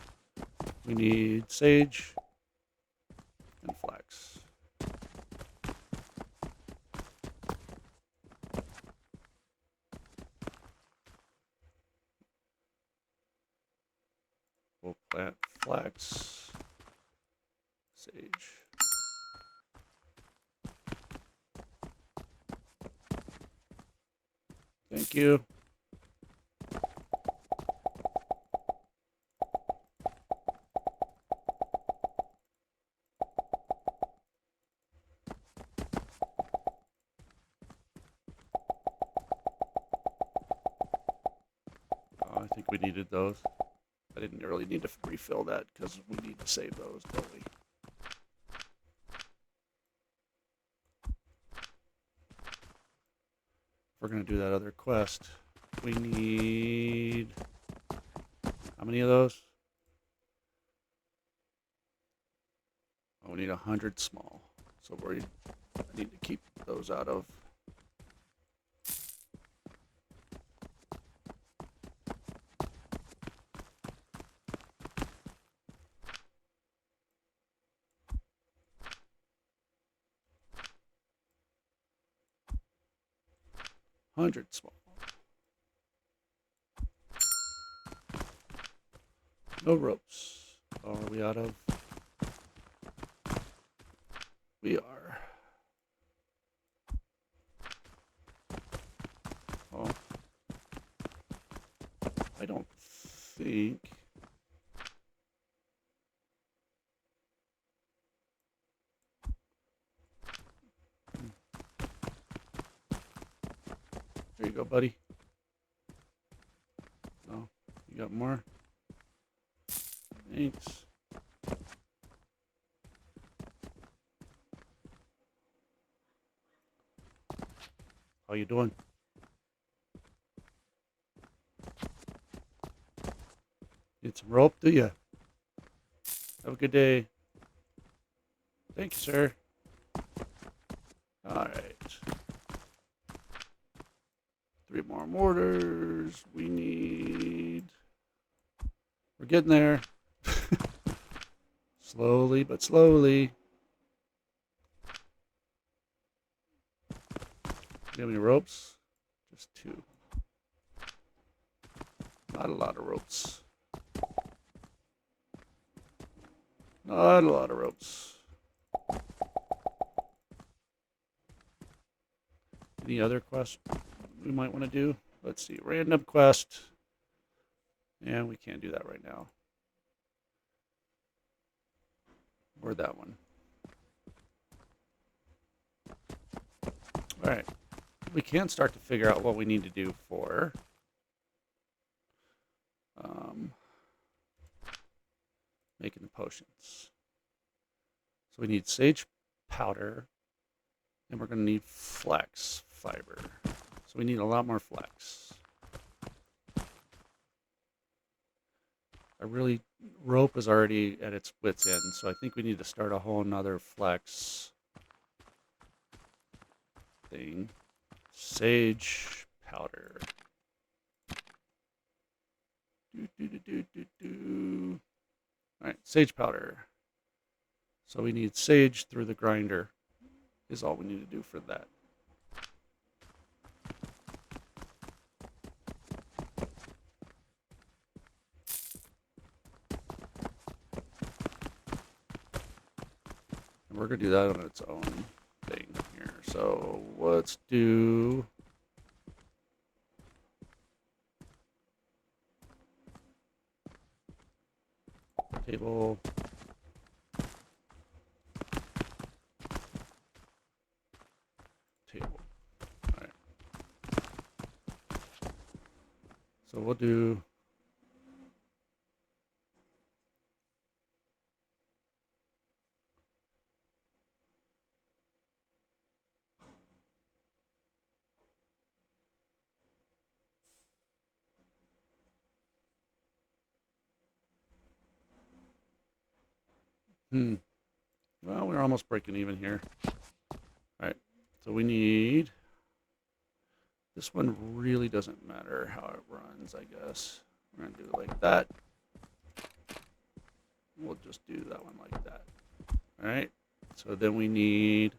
We need sage and flax. We'll plant flax, sage. Thank you. Oh, I think we needed those. I didn't really need to refill that because we need to save those, don't we? If we're going to do that other quest, we need... How many of those? Oh, we need 100 small. So I need to keep those out of... Hundred small. No ropes. Oh, are we out of? We are. Oh, I don't think. There you go, buddy. Oh, you got more? Thanks. How you doing? Need some rope, do you? Have a good day. Thank you, sir. All right. 3 more mortars. We need... We're getting there. Slowly but slowly. You have any ropes? Just 2. Not a lot of ropes. Not a lot of ropes. Any other quests we might want to do? Let's see. Random quest. And we can't do that right now. Or that one. All right. We can start to figure out what we need to do for making the potions. So we need sage powder, and we're going to need flax fiber. So we need a lot more flax. Rope is already at its wit's end, so I think we need to start a whole nother flax thing. Sage powder. Alright, sage powder. So we need sage through the grinder is all we need to do for that. And we're going to do that on its own thing here. So let's do... table. Table. All right. So we'll do well, we're almost breaking even here. All right. So we need... This one really doesn't matter how it runs, I guess. We're going to do it like that. We'll just do that one like that. All right. So then we need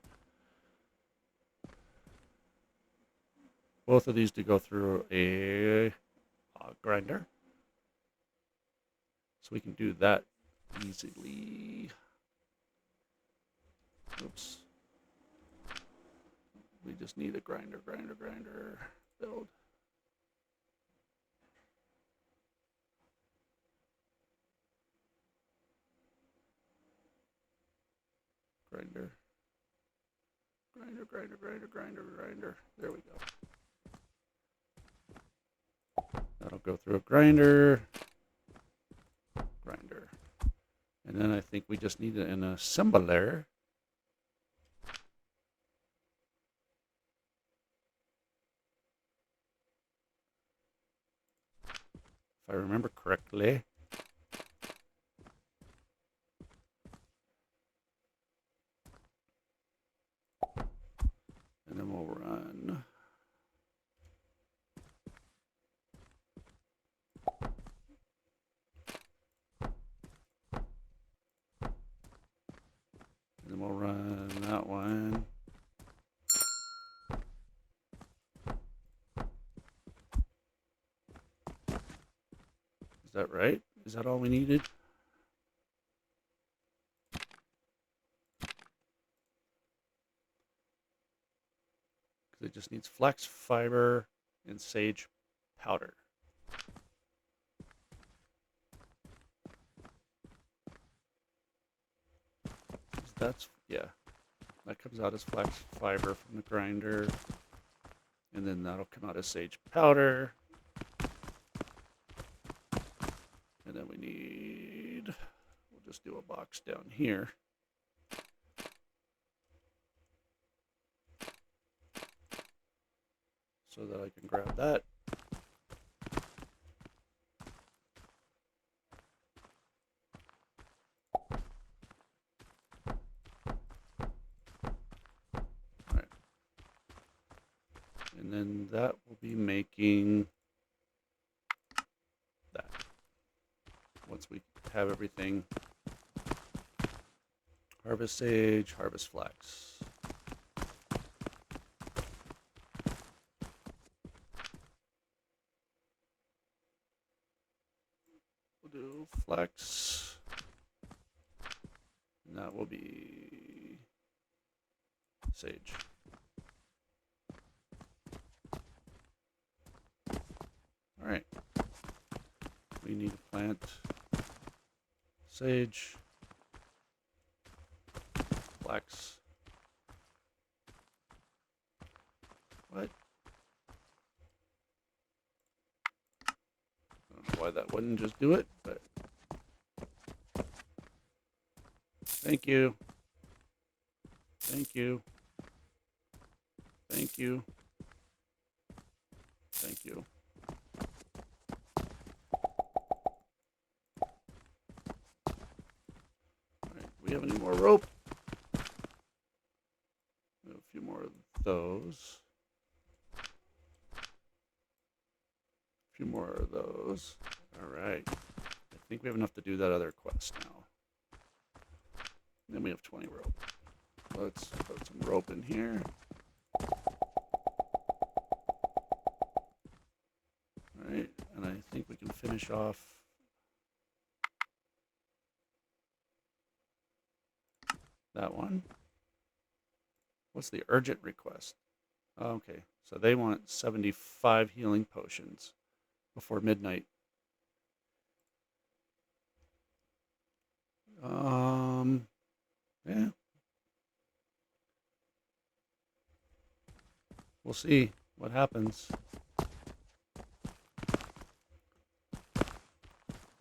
both of these to go through a grinder. So we can do that easily. Oops. We just need a grinder, build. Grinder. Grinder. There we go. That'll go through a grinder. And then I think we just need an assembler. If I remember correctly. And then we'll run. And then we'll run that one. Is that right? Is that all we needed? because it just needs flax fiber and sage powder. That's, yeah, that comes out as flax fiber from the grinder, and then that'll come out as sage powder. And then we need, we'll just do a box down here. So that I can grab that. All right. And then that will be making that. Once we have everything, harvest sage, harvest flax. We'll do flax, and that will be sage. All right, we need to plant sage, flax. What? I don't know why that wouldn't just do it, but thank you. Thank you. Thank you. Thank you. All right, do we have any more rope? We have a few more of those. A few more of those. All right. I think we have enough to do that other quest now. And then we have 20 rope. Let's put some rope in here. All right, and I think we can finish off that one. What's the urgent request? Okay, so they want 75 healing potions before midnight. Yeah. We'll see what happens. All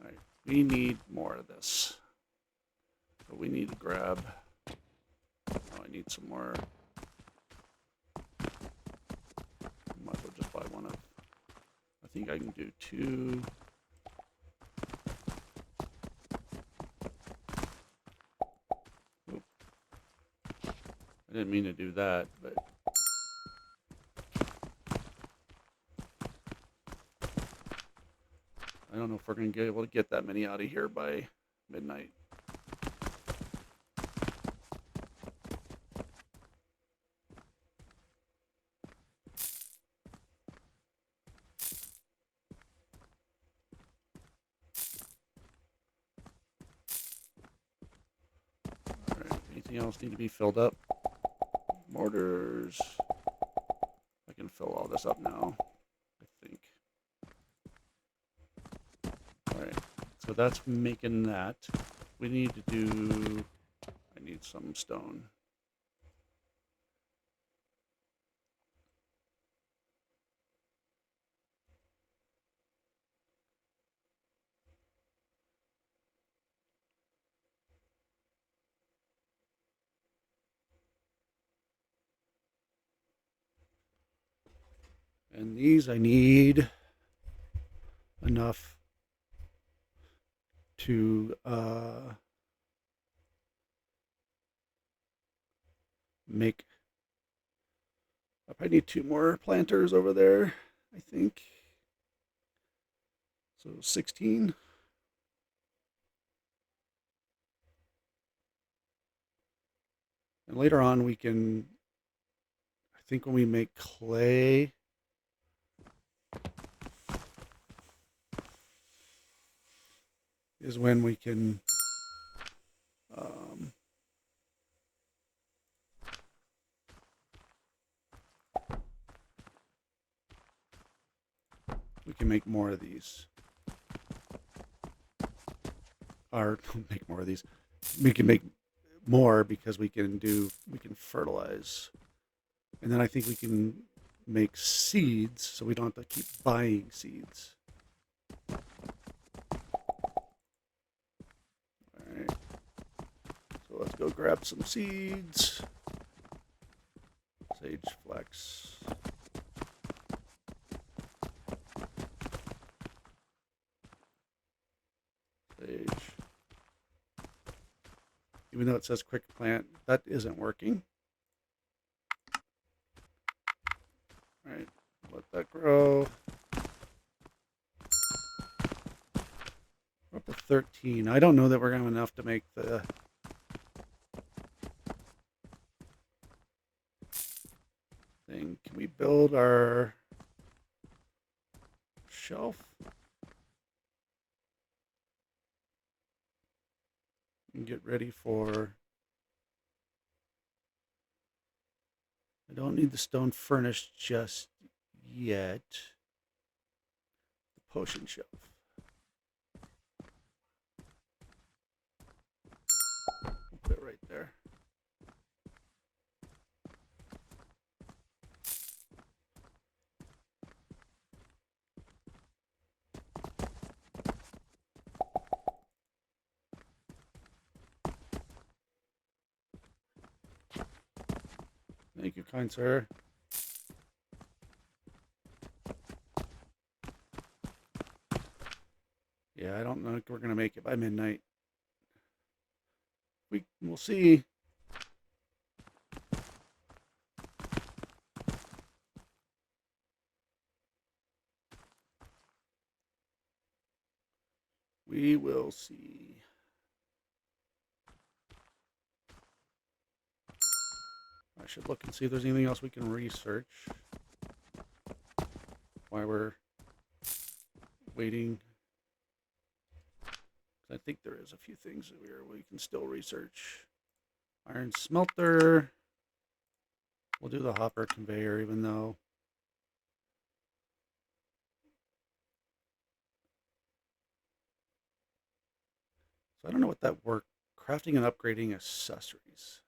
right, we need more of this. So we need to grab, oh, I need some more. Might as well just buy one of, I think I can do 2. Oop. I didn't mean to do that, but I don't know if we're going to be able to get that many out of here by midnight. All right, anything else need to be filled up? Mortars. I can fill all this up now, I think. All right, so that's making that. We need to do, I need some stone. And these I need enough to make, I probably need 2 more planters over there, I think. So 16. And later on we can, I think when we make clay, is when we can We can make more of these. Or make more of these. We can make more because we can fertilize. And then I think we can make seeds so we don't have to keep buying seeds. Alright. So let's go grab some seeds. Sage flex. Sage. Even though it says quick plant, that isn't working. Alright, let that grow. We're up to 13. I don't know that we're going to have enough to make the thing. Can we build our shelf? And get ready for... I don't need the stone furnace just yet. The potion shelf. We'll put it right there. Thank you, kind sir. Yeah, I don't know if we're going to make it by midnight. We'll see. We will see. I should look and see if there's anything else we can research while we're waiting. I think there is a few things that we can still research. Iron smelter. We'll do the hopper conveyor, even though so I don't know what that work. Crafting and upgrading accessories.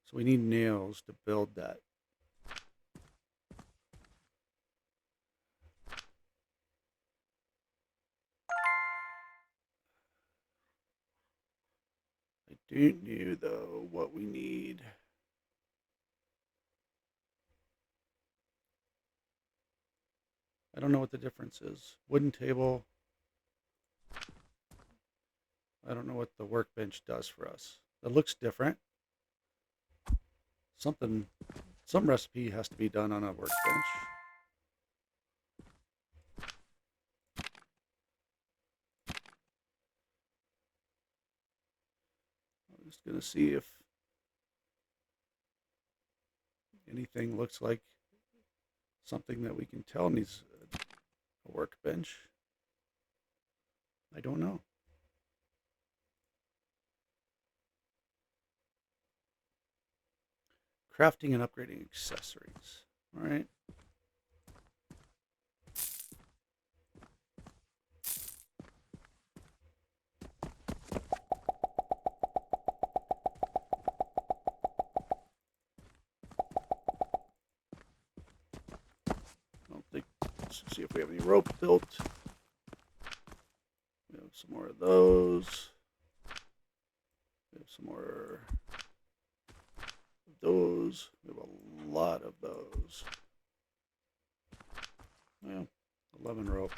So we need nails to build that. I don't know though what we need. I don't know what the difference is. Wooden table. I don't know what the workbench does for us. It looks different. Some recipe has to be done on a workbench. I'm just going to see if anything looks like something that we can tell needs a workbench. I don't know. Crafting and upgrading accessories. All right. Let's see if we have any rope built. We have some more of those. We have some more of those. We have a lot of those. Well, 11 rope.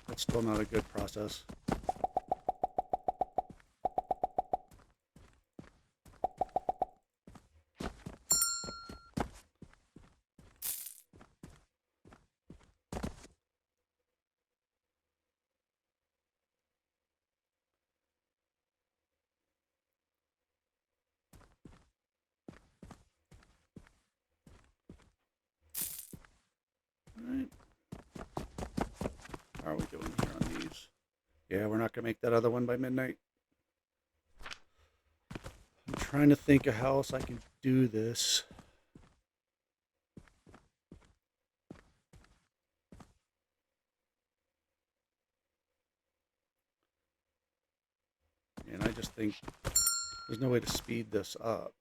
That's still not a good process. Alright. How are we doing here on these? Yeah, we're not going to make that other one by midnight. I'm trying to think of how else I can do this. just think there's no way to speed this up.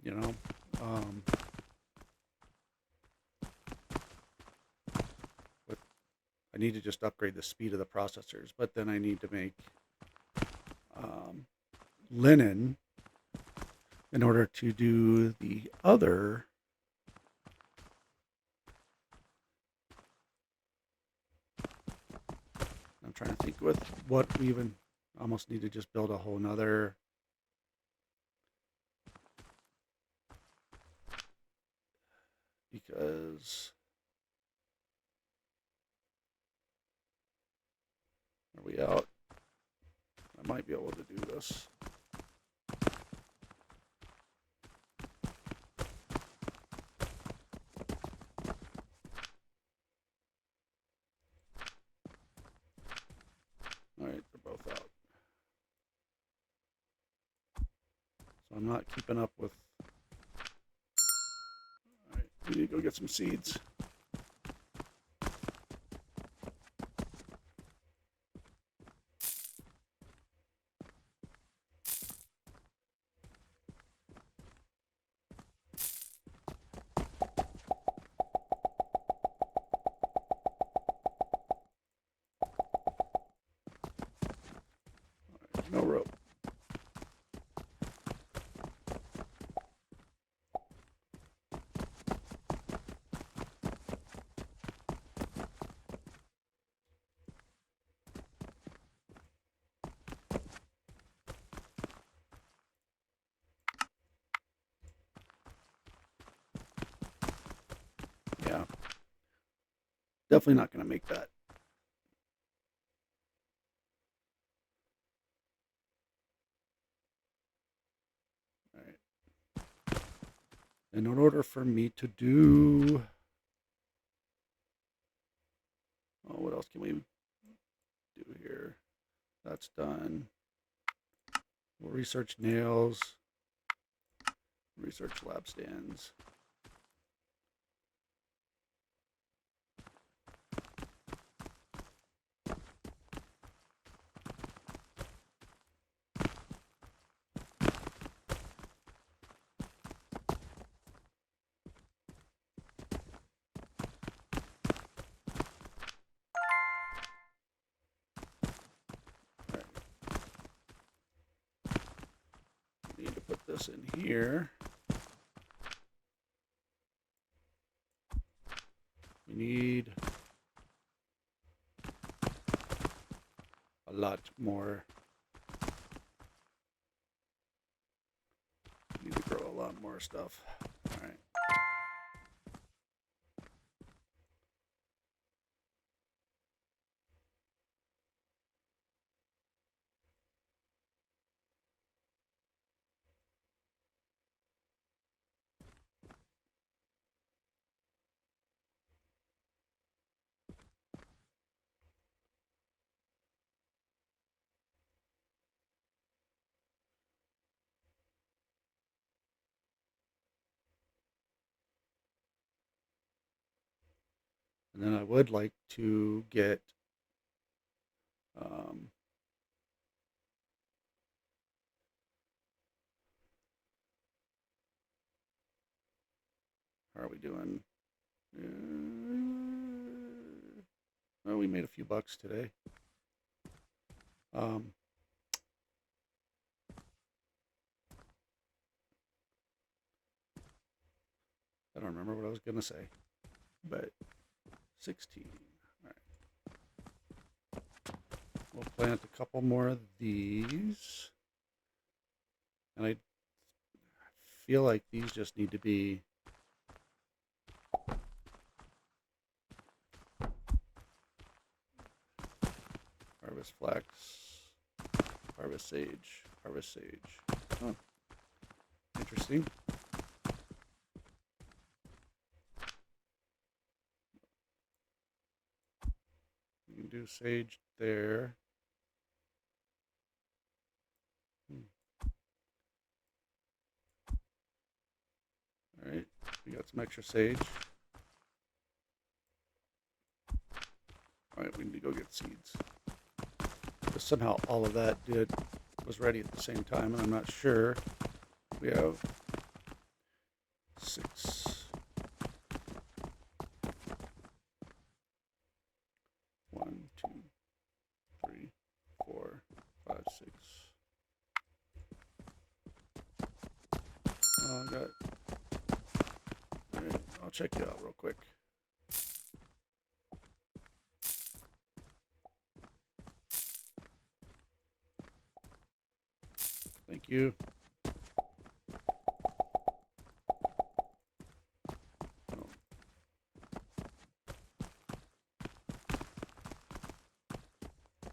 You know, with, I need to just upgrade the speed of the processors, but then I need to make linen in order to do the other. I'm trying to think with what we even almost need to just build a whole nother. Because are we out? I might be able to do this. All right, they're both out. So I'm not keeping up with. All right, we need to go get some seeds. No rope. Yeah. Definitely not going to make that. All right. And in order for me to do. Oh, what else can we do here? That's done. We'll research nails. Research lab stands. Need to put this in here. We need a lot more. We need to grow a lot more stuff. All right. And then I would like to get how are we doing? Oh, we made a few bucks today. I don't remember what I was going to say, but 16. All right. We'll plant a couple more of these. And I feel like these just need to be harvest flax, harvest sage, harvest sage. Oh, interesting. do sage there. All right, we got some extra sage. All right, we need to go get seeds. But somehow all of that was ready at the same time, and I'm not sure. We have 6. 1, 2, 3, 4, 5, 6. Oh, I got it. All right, I'll check you out real quick. Thank you.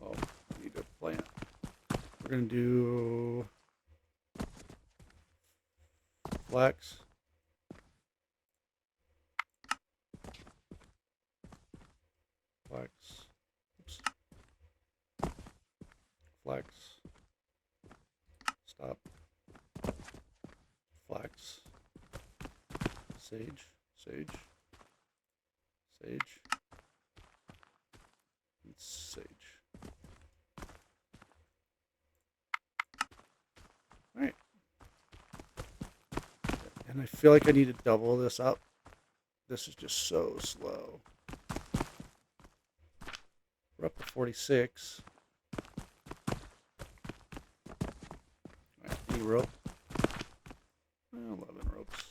Oh, I need to plant. We're going to do flax. Flax. Oops. Flax. Stop. Flax. Sage. Sage. Sage. And sage. All right. And I feel like I need to double this up. This is just so slow. We're up to 46. All right, any rope? 11 ropes.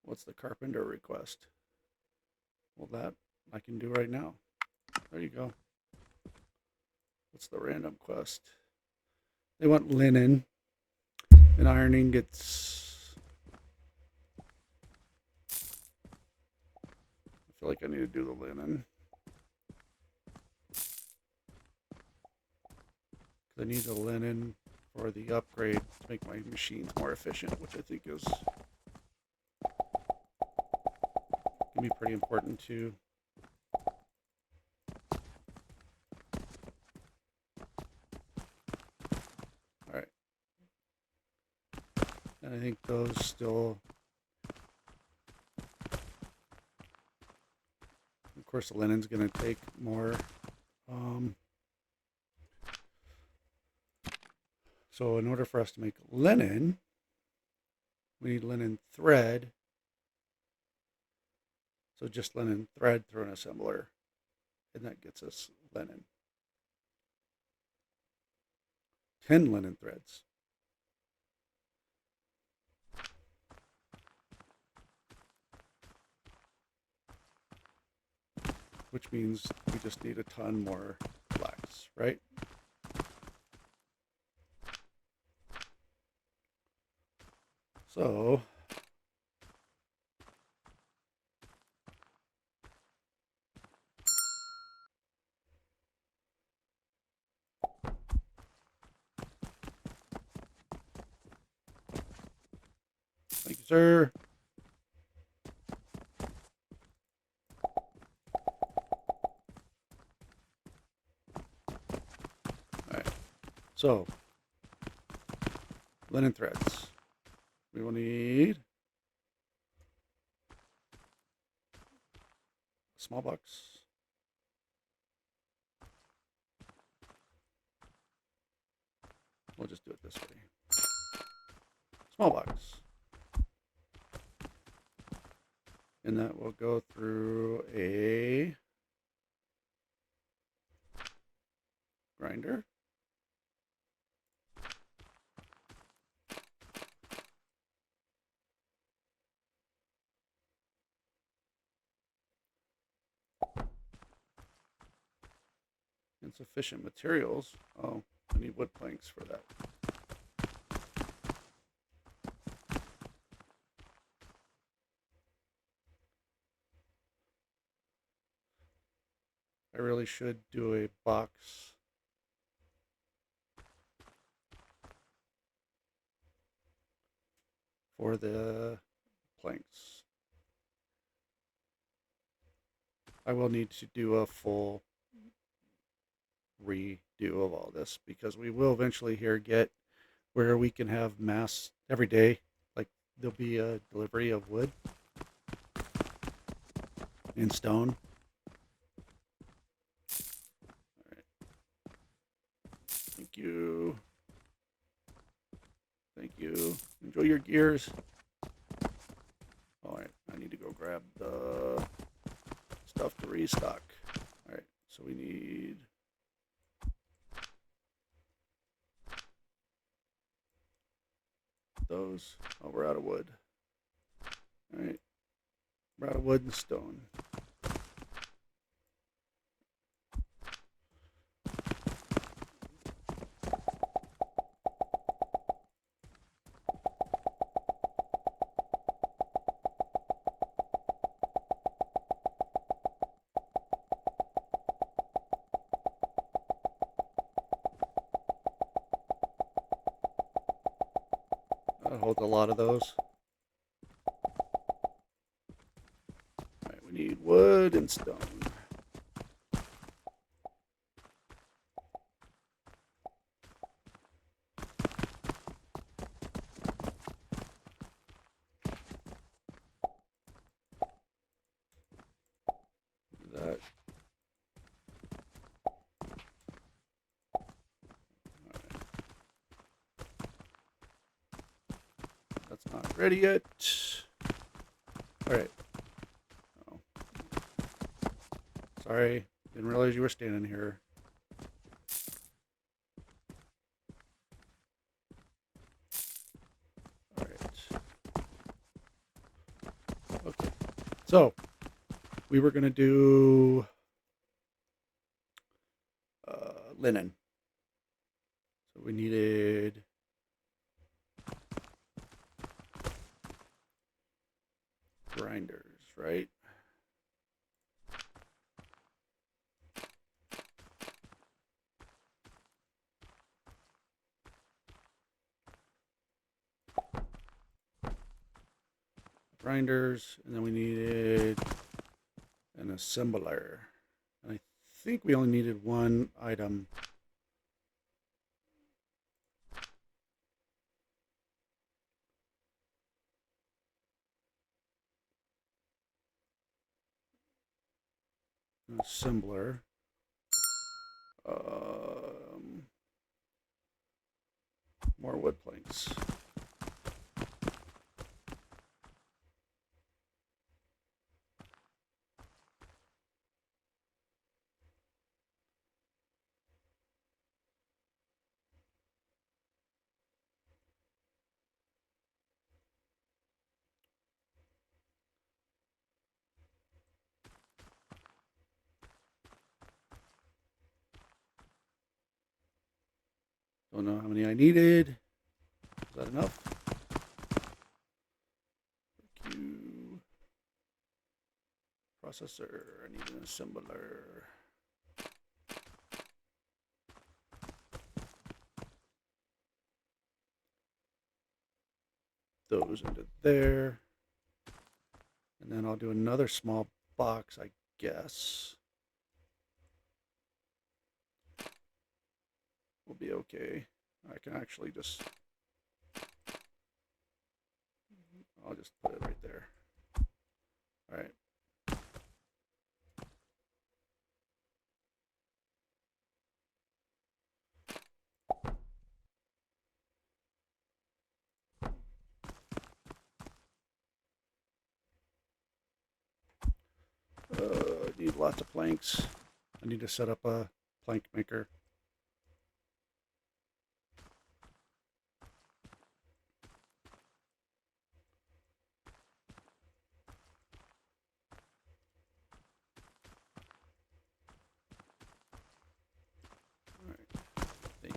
What's the carpenter request? Well, that I can do right now. There you go. What's the random quest? They want linen, and ironing gets... I feel like I need to do the linen. I need the linen for the upgrade to make my machines more efficient, which I think is going to be pretty important too. All right. And I think those still... Of course, the linen's going to take more. So in order for us to make linen, we need linen thread. So just linen thread through an assembler, and that gets us linen. 10 linen threads. Which means we just need a ton more flax, right? So thank you, sir. All right. So linen threads. We will need a small box. We'll just do it this way. Small box. And that will go through a grinder. Insufficient materials. Oh, I need wood planks for that. I really should do a box for the planks. I will need to do a full redo of all this because we will eventually here get where we can have mass every day. Like there'll be a delivery of wood and stone. All right. Thank you. Thank you. Enjoy your gears. All right, I need to go grab the stuff to restock. All right, so we need those. Oh, we're out of wood. All right, we're out of wood and stone. That holds a lot of those. All right, we need wood and stone. That. That's not ready yet. All right. Oh. Sorry, didn't realize you were standing here. All right. Okay. So we were gonna do linen. So we needed grinders, right? Grinders, and then we needed an assembler. And I think we only needed one item. An assembler. More wood planks. Don't know how many I needed. Is that enough? Q. Processor. I need an assembler. Those into there. And then I'll do another small box, I guess. Will be okay. I can actually just, I'll just put it right there. All right. I need lots of planks. I need to set up a plank maker.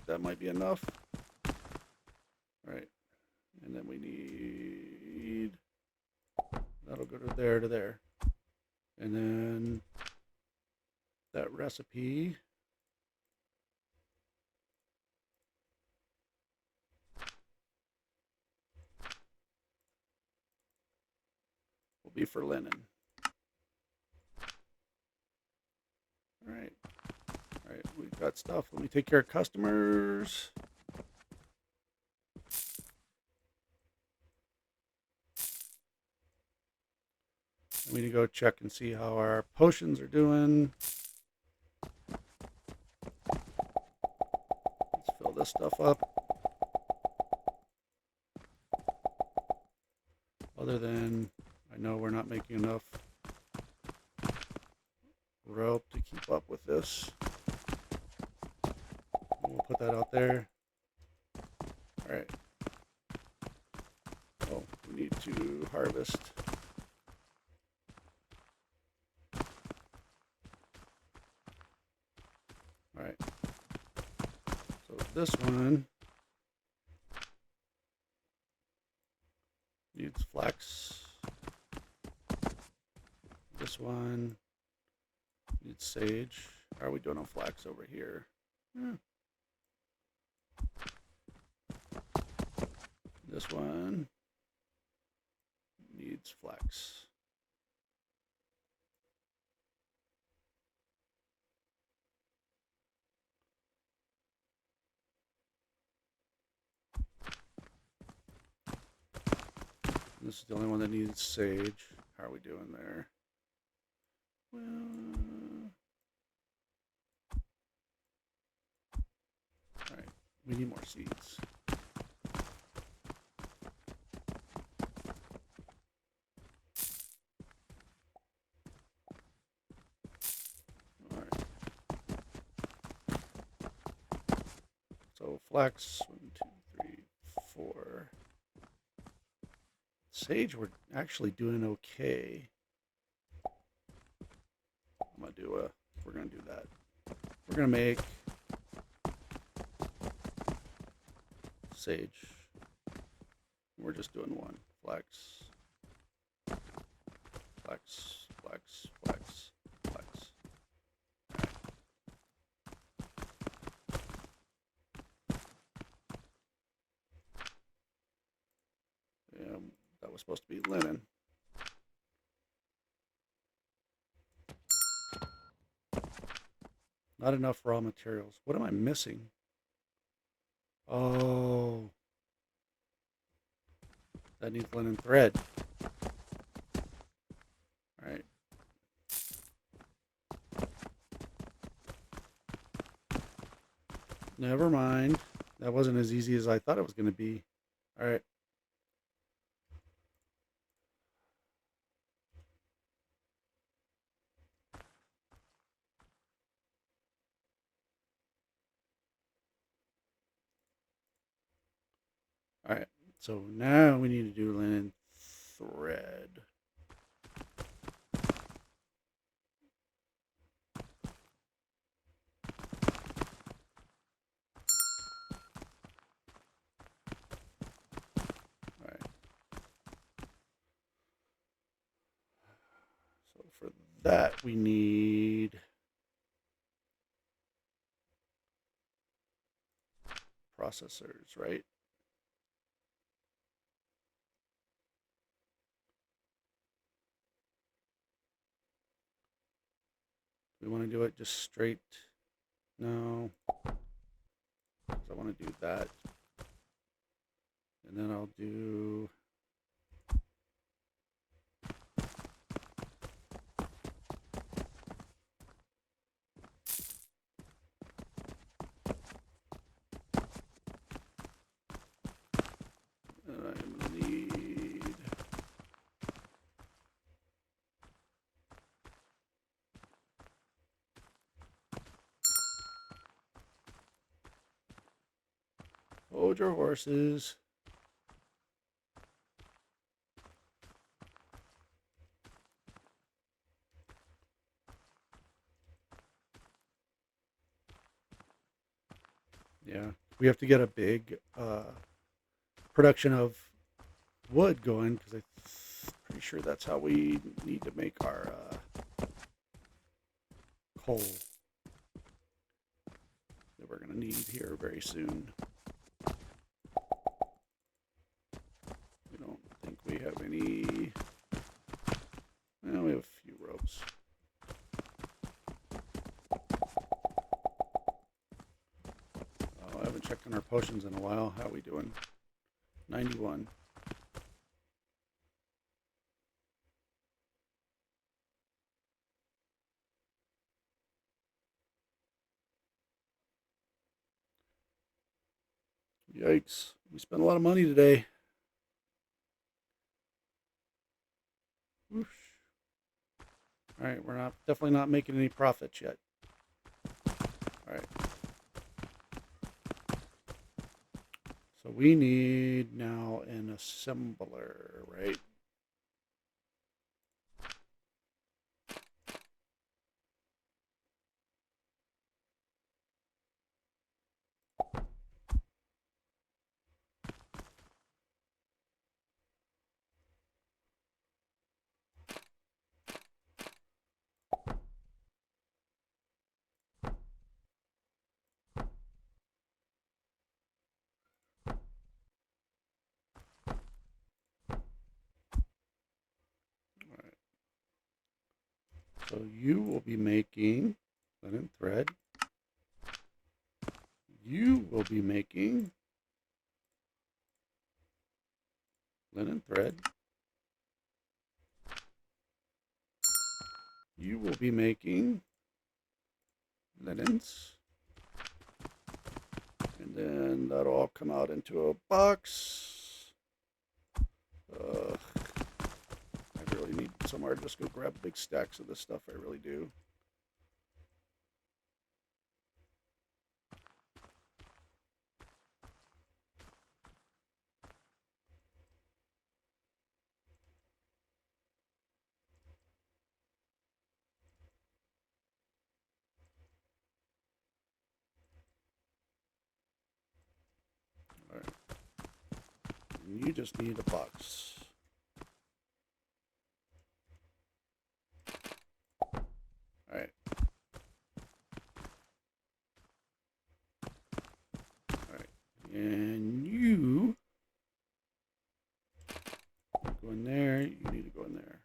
That might be enough. All right, and then we need, that'll go to there. And then that recipe. will be for linen. All right. All right, we've got stuff. Let me take care of customers. We need to go check and see how our potions are doing. Let's fill this stuff up. Other than, I know we're not making enough rope to keep up with this. We'll put that out there. All right. Oh, we need to harvest. All right. So this one needs flax. This one needs sage. How are we doing on flax over here? This one needs flax. This is the only one that needs sage. How are we doing there? Well, all right, we need more seeds. All right. So flax, 1, 2, 3, 4. Sage, we're actually doing okay. We're gonna do that. We're gonna make sage. We're just doing one. Flax, flax, flax, flax, flax. Yeah, that was supposed to be linen. Not enough raw materials. What am I missing? Oh, that needs linen thread. All right. Never mind. That wasn't as easy as I thought it was going to be. All right. All right. So now we need to do linen thread. All right. So for that we need processors, right? We want to do it just straight. No. I want to do that. And then I'll do I'm going to need hold your horses. Yeah, we have to get a big production of wood going because I'm pretty sure that's how we need to make our coal that we're going to need here very soon. We don't think we have any haven't checked on our potions in a while. How are we doing? 91. Yikes. We spent a lot of money today. Whoosh. All right, we're definitely not making any profits yet. All right. So we need now an assembler, right? So you will be making linen thread. You will be making linen thread. You will be making linens. And then that'll all come out into a box. I really need somewhere to just go grab big stacks of this stuff. I really do. All right. And you just need a box. All right. All right. And you go in there. You need to go in there.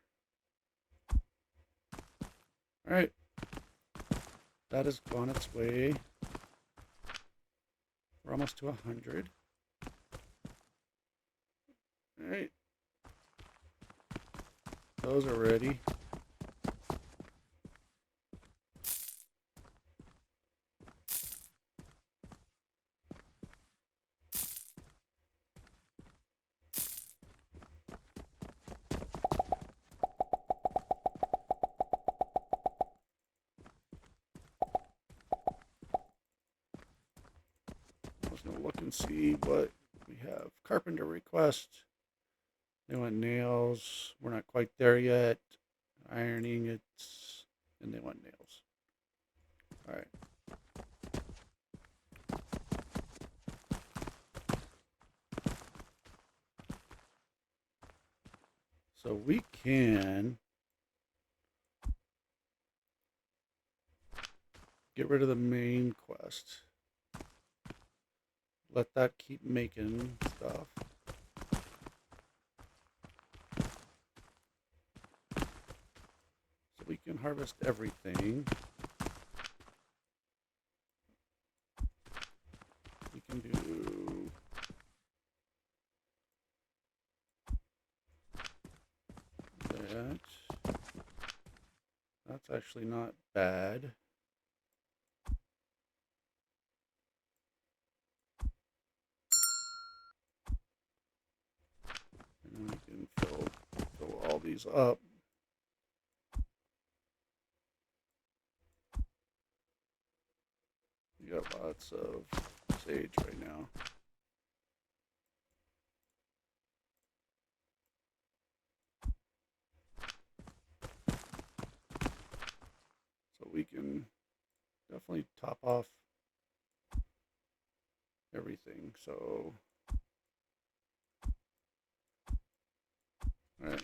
All right. That has gone its way. We're almost to 100. All right. Those are ready. Let's go look and see what we have. Carpenter request. They want nails. We're not quite there yet. Ironing it. And they want nails. All right. So we can get rid of the main quest. Let that keep making stuff. So we can harvest everything. We can do that. That's actually not bad. And we can fill all these up. We got lots of sage right now. So we can definitely top off everything. So, all right.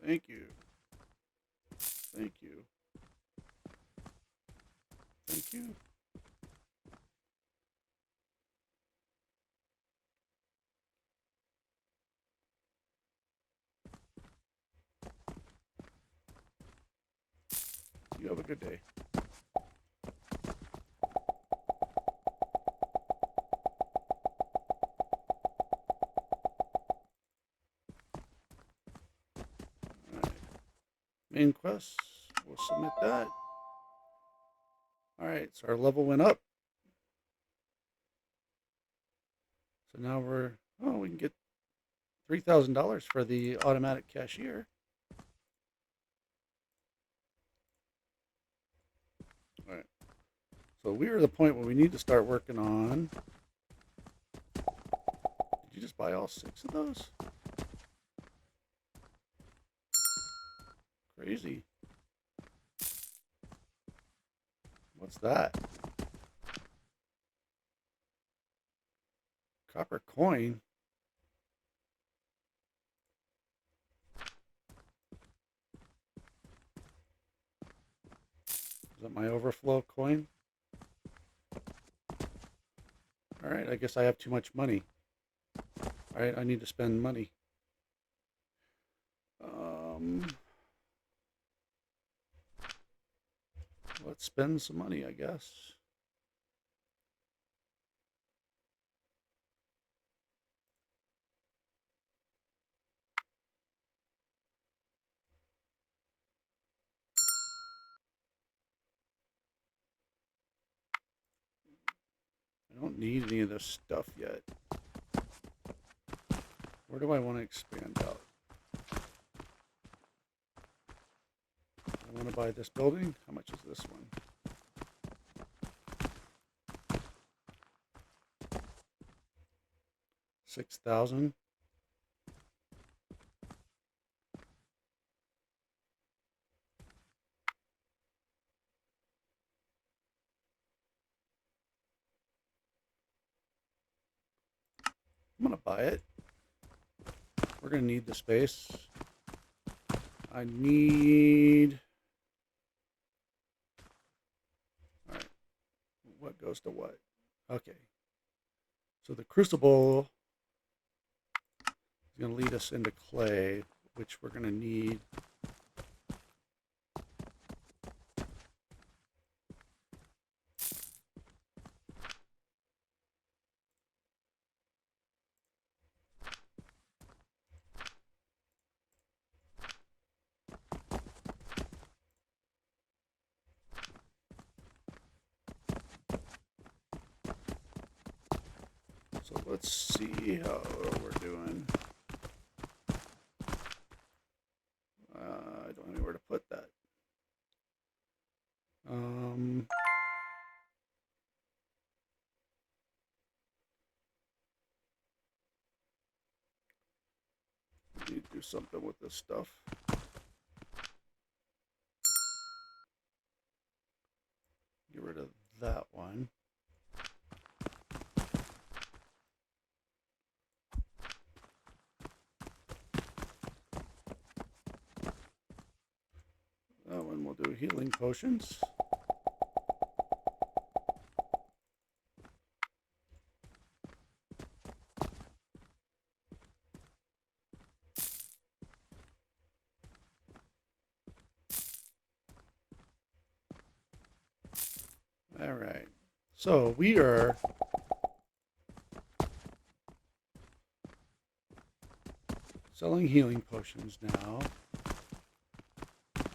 Thank you. Thank you. Thank you. You have a good day. Alright. Main quest. We'll submit that. Alright, so our level went up. So now we can get $3,000 for the automatic cashier. Alright. So we are at the point where we need to start working on. Did you just buy all 6 of those? Crazy. What's that? Copper coin? Is that my overflow coin? Alright, I guess I have too much money. Alright, I need to spend money. Let's spend some money, I guess. I don't need any of this stuff yet. Where do I want to expand out? I want to buy this building. How much is this one? $6,000. I'm gonna buy it. We're gonna need the space. I need. All right. What goes to what? Okay. So the crucible is gonna lead us into clay, which we're gonna need. So let's see how we're doing. I don't know where to put that. I need to do something with this stuff. Get rid of that one. That one we'll do healing potions. All right. So we are selling healing potions now.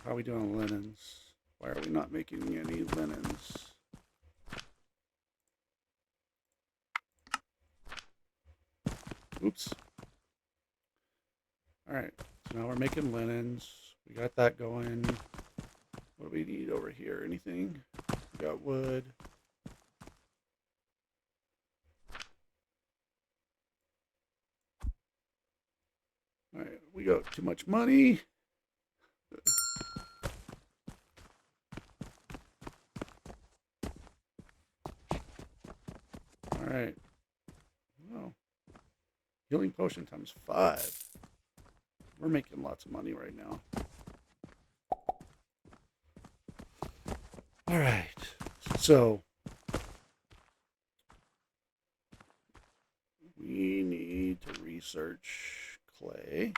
How are we doing linens? Why are we not making any linens? Oops. All right. So now we're making linens. We got that going. What do we need over here? Anything? We got wood. All right. We got too much money. All right. Well, healing potion times 5. We're making lots of money right now. All right. So we need to research clay.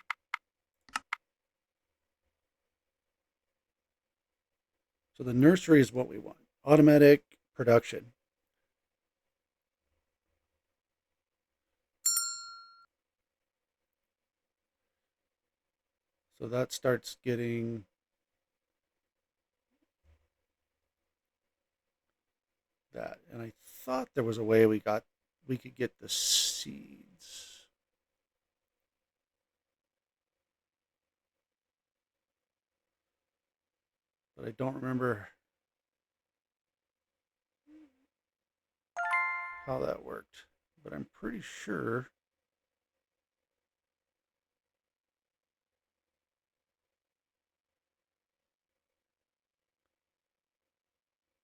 So the nursery is what we want. Automatic production. So that starts getting that. And I thought there was a way we could get the seeds. But I don't remember how that worked. But I'm pretty sure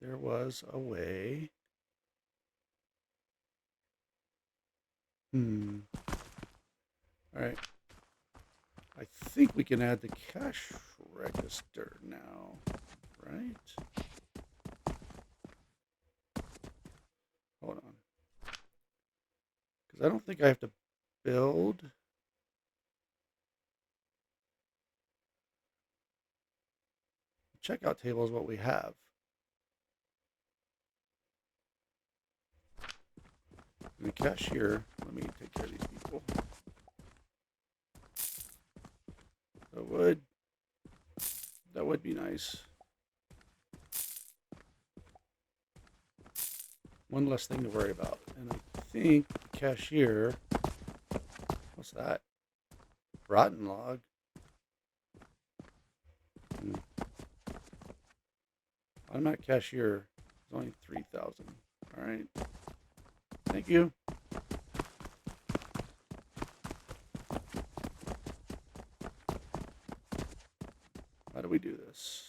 there was a way. All right. I think we can add the cash register now, right? Hold on. Because I don't think I have to build. Checkout table is what we have. And the cashier, let me take care of these people. That would be nice. One less thing to worry about. And I think the cashier, what's that? Rotten log. Automatic cashier is only 3,000. All right. Thank you. How do we do this?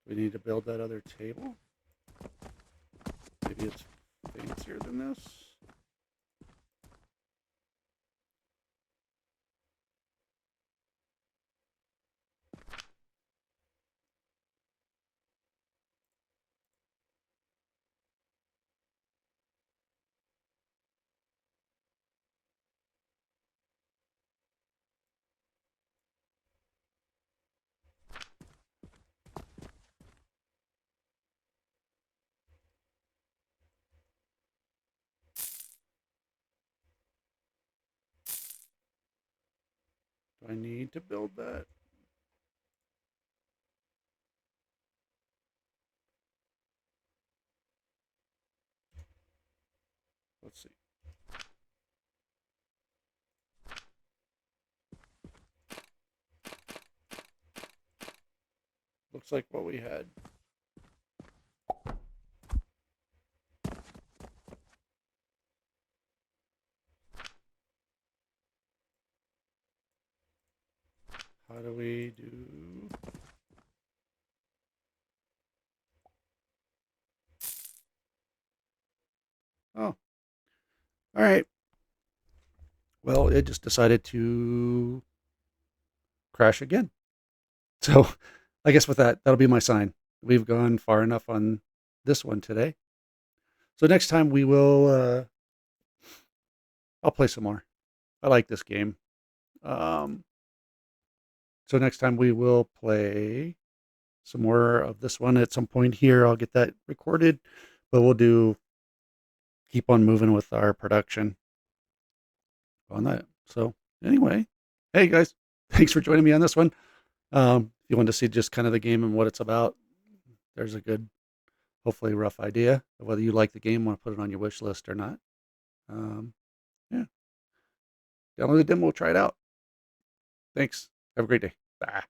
We need to build that other table. Maybe it's fancier than this. Do I need to build that? Let's see. Looks like what we had. How do we do? Oh, all right. Well, it just decided to crash again. So I guess with that, that'll be my sign. We've gone far enough on this one today. So next time we will, I'll play some more. I like this game. So next time we will play some more of this one at some point here. I'll get that recorded, but we'll keep on moving with our production on that. So anyway, hey guys, thanks for joining me on this one. If you want to see just kind of the game and what it's about, there's a good, hopefully rough idea of whether you like the game, want to put it on your wish list or not. Yeah, download the demo, try it out. Thanks. Have a great day. Bye.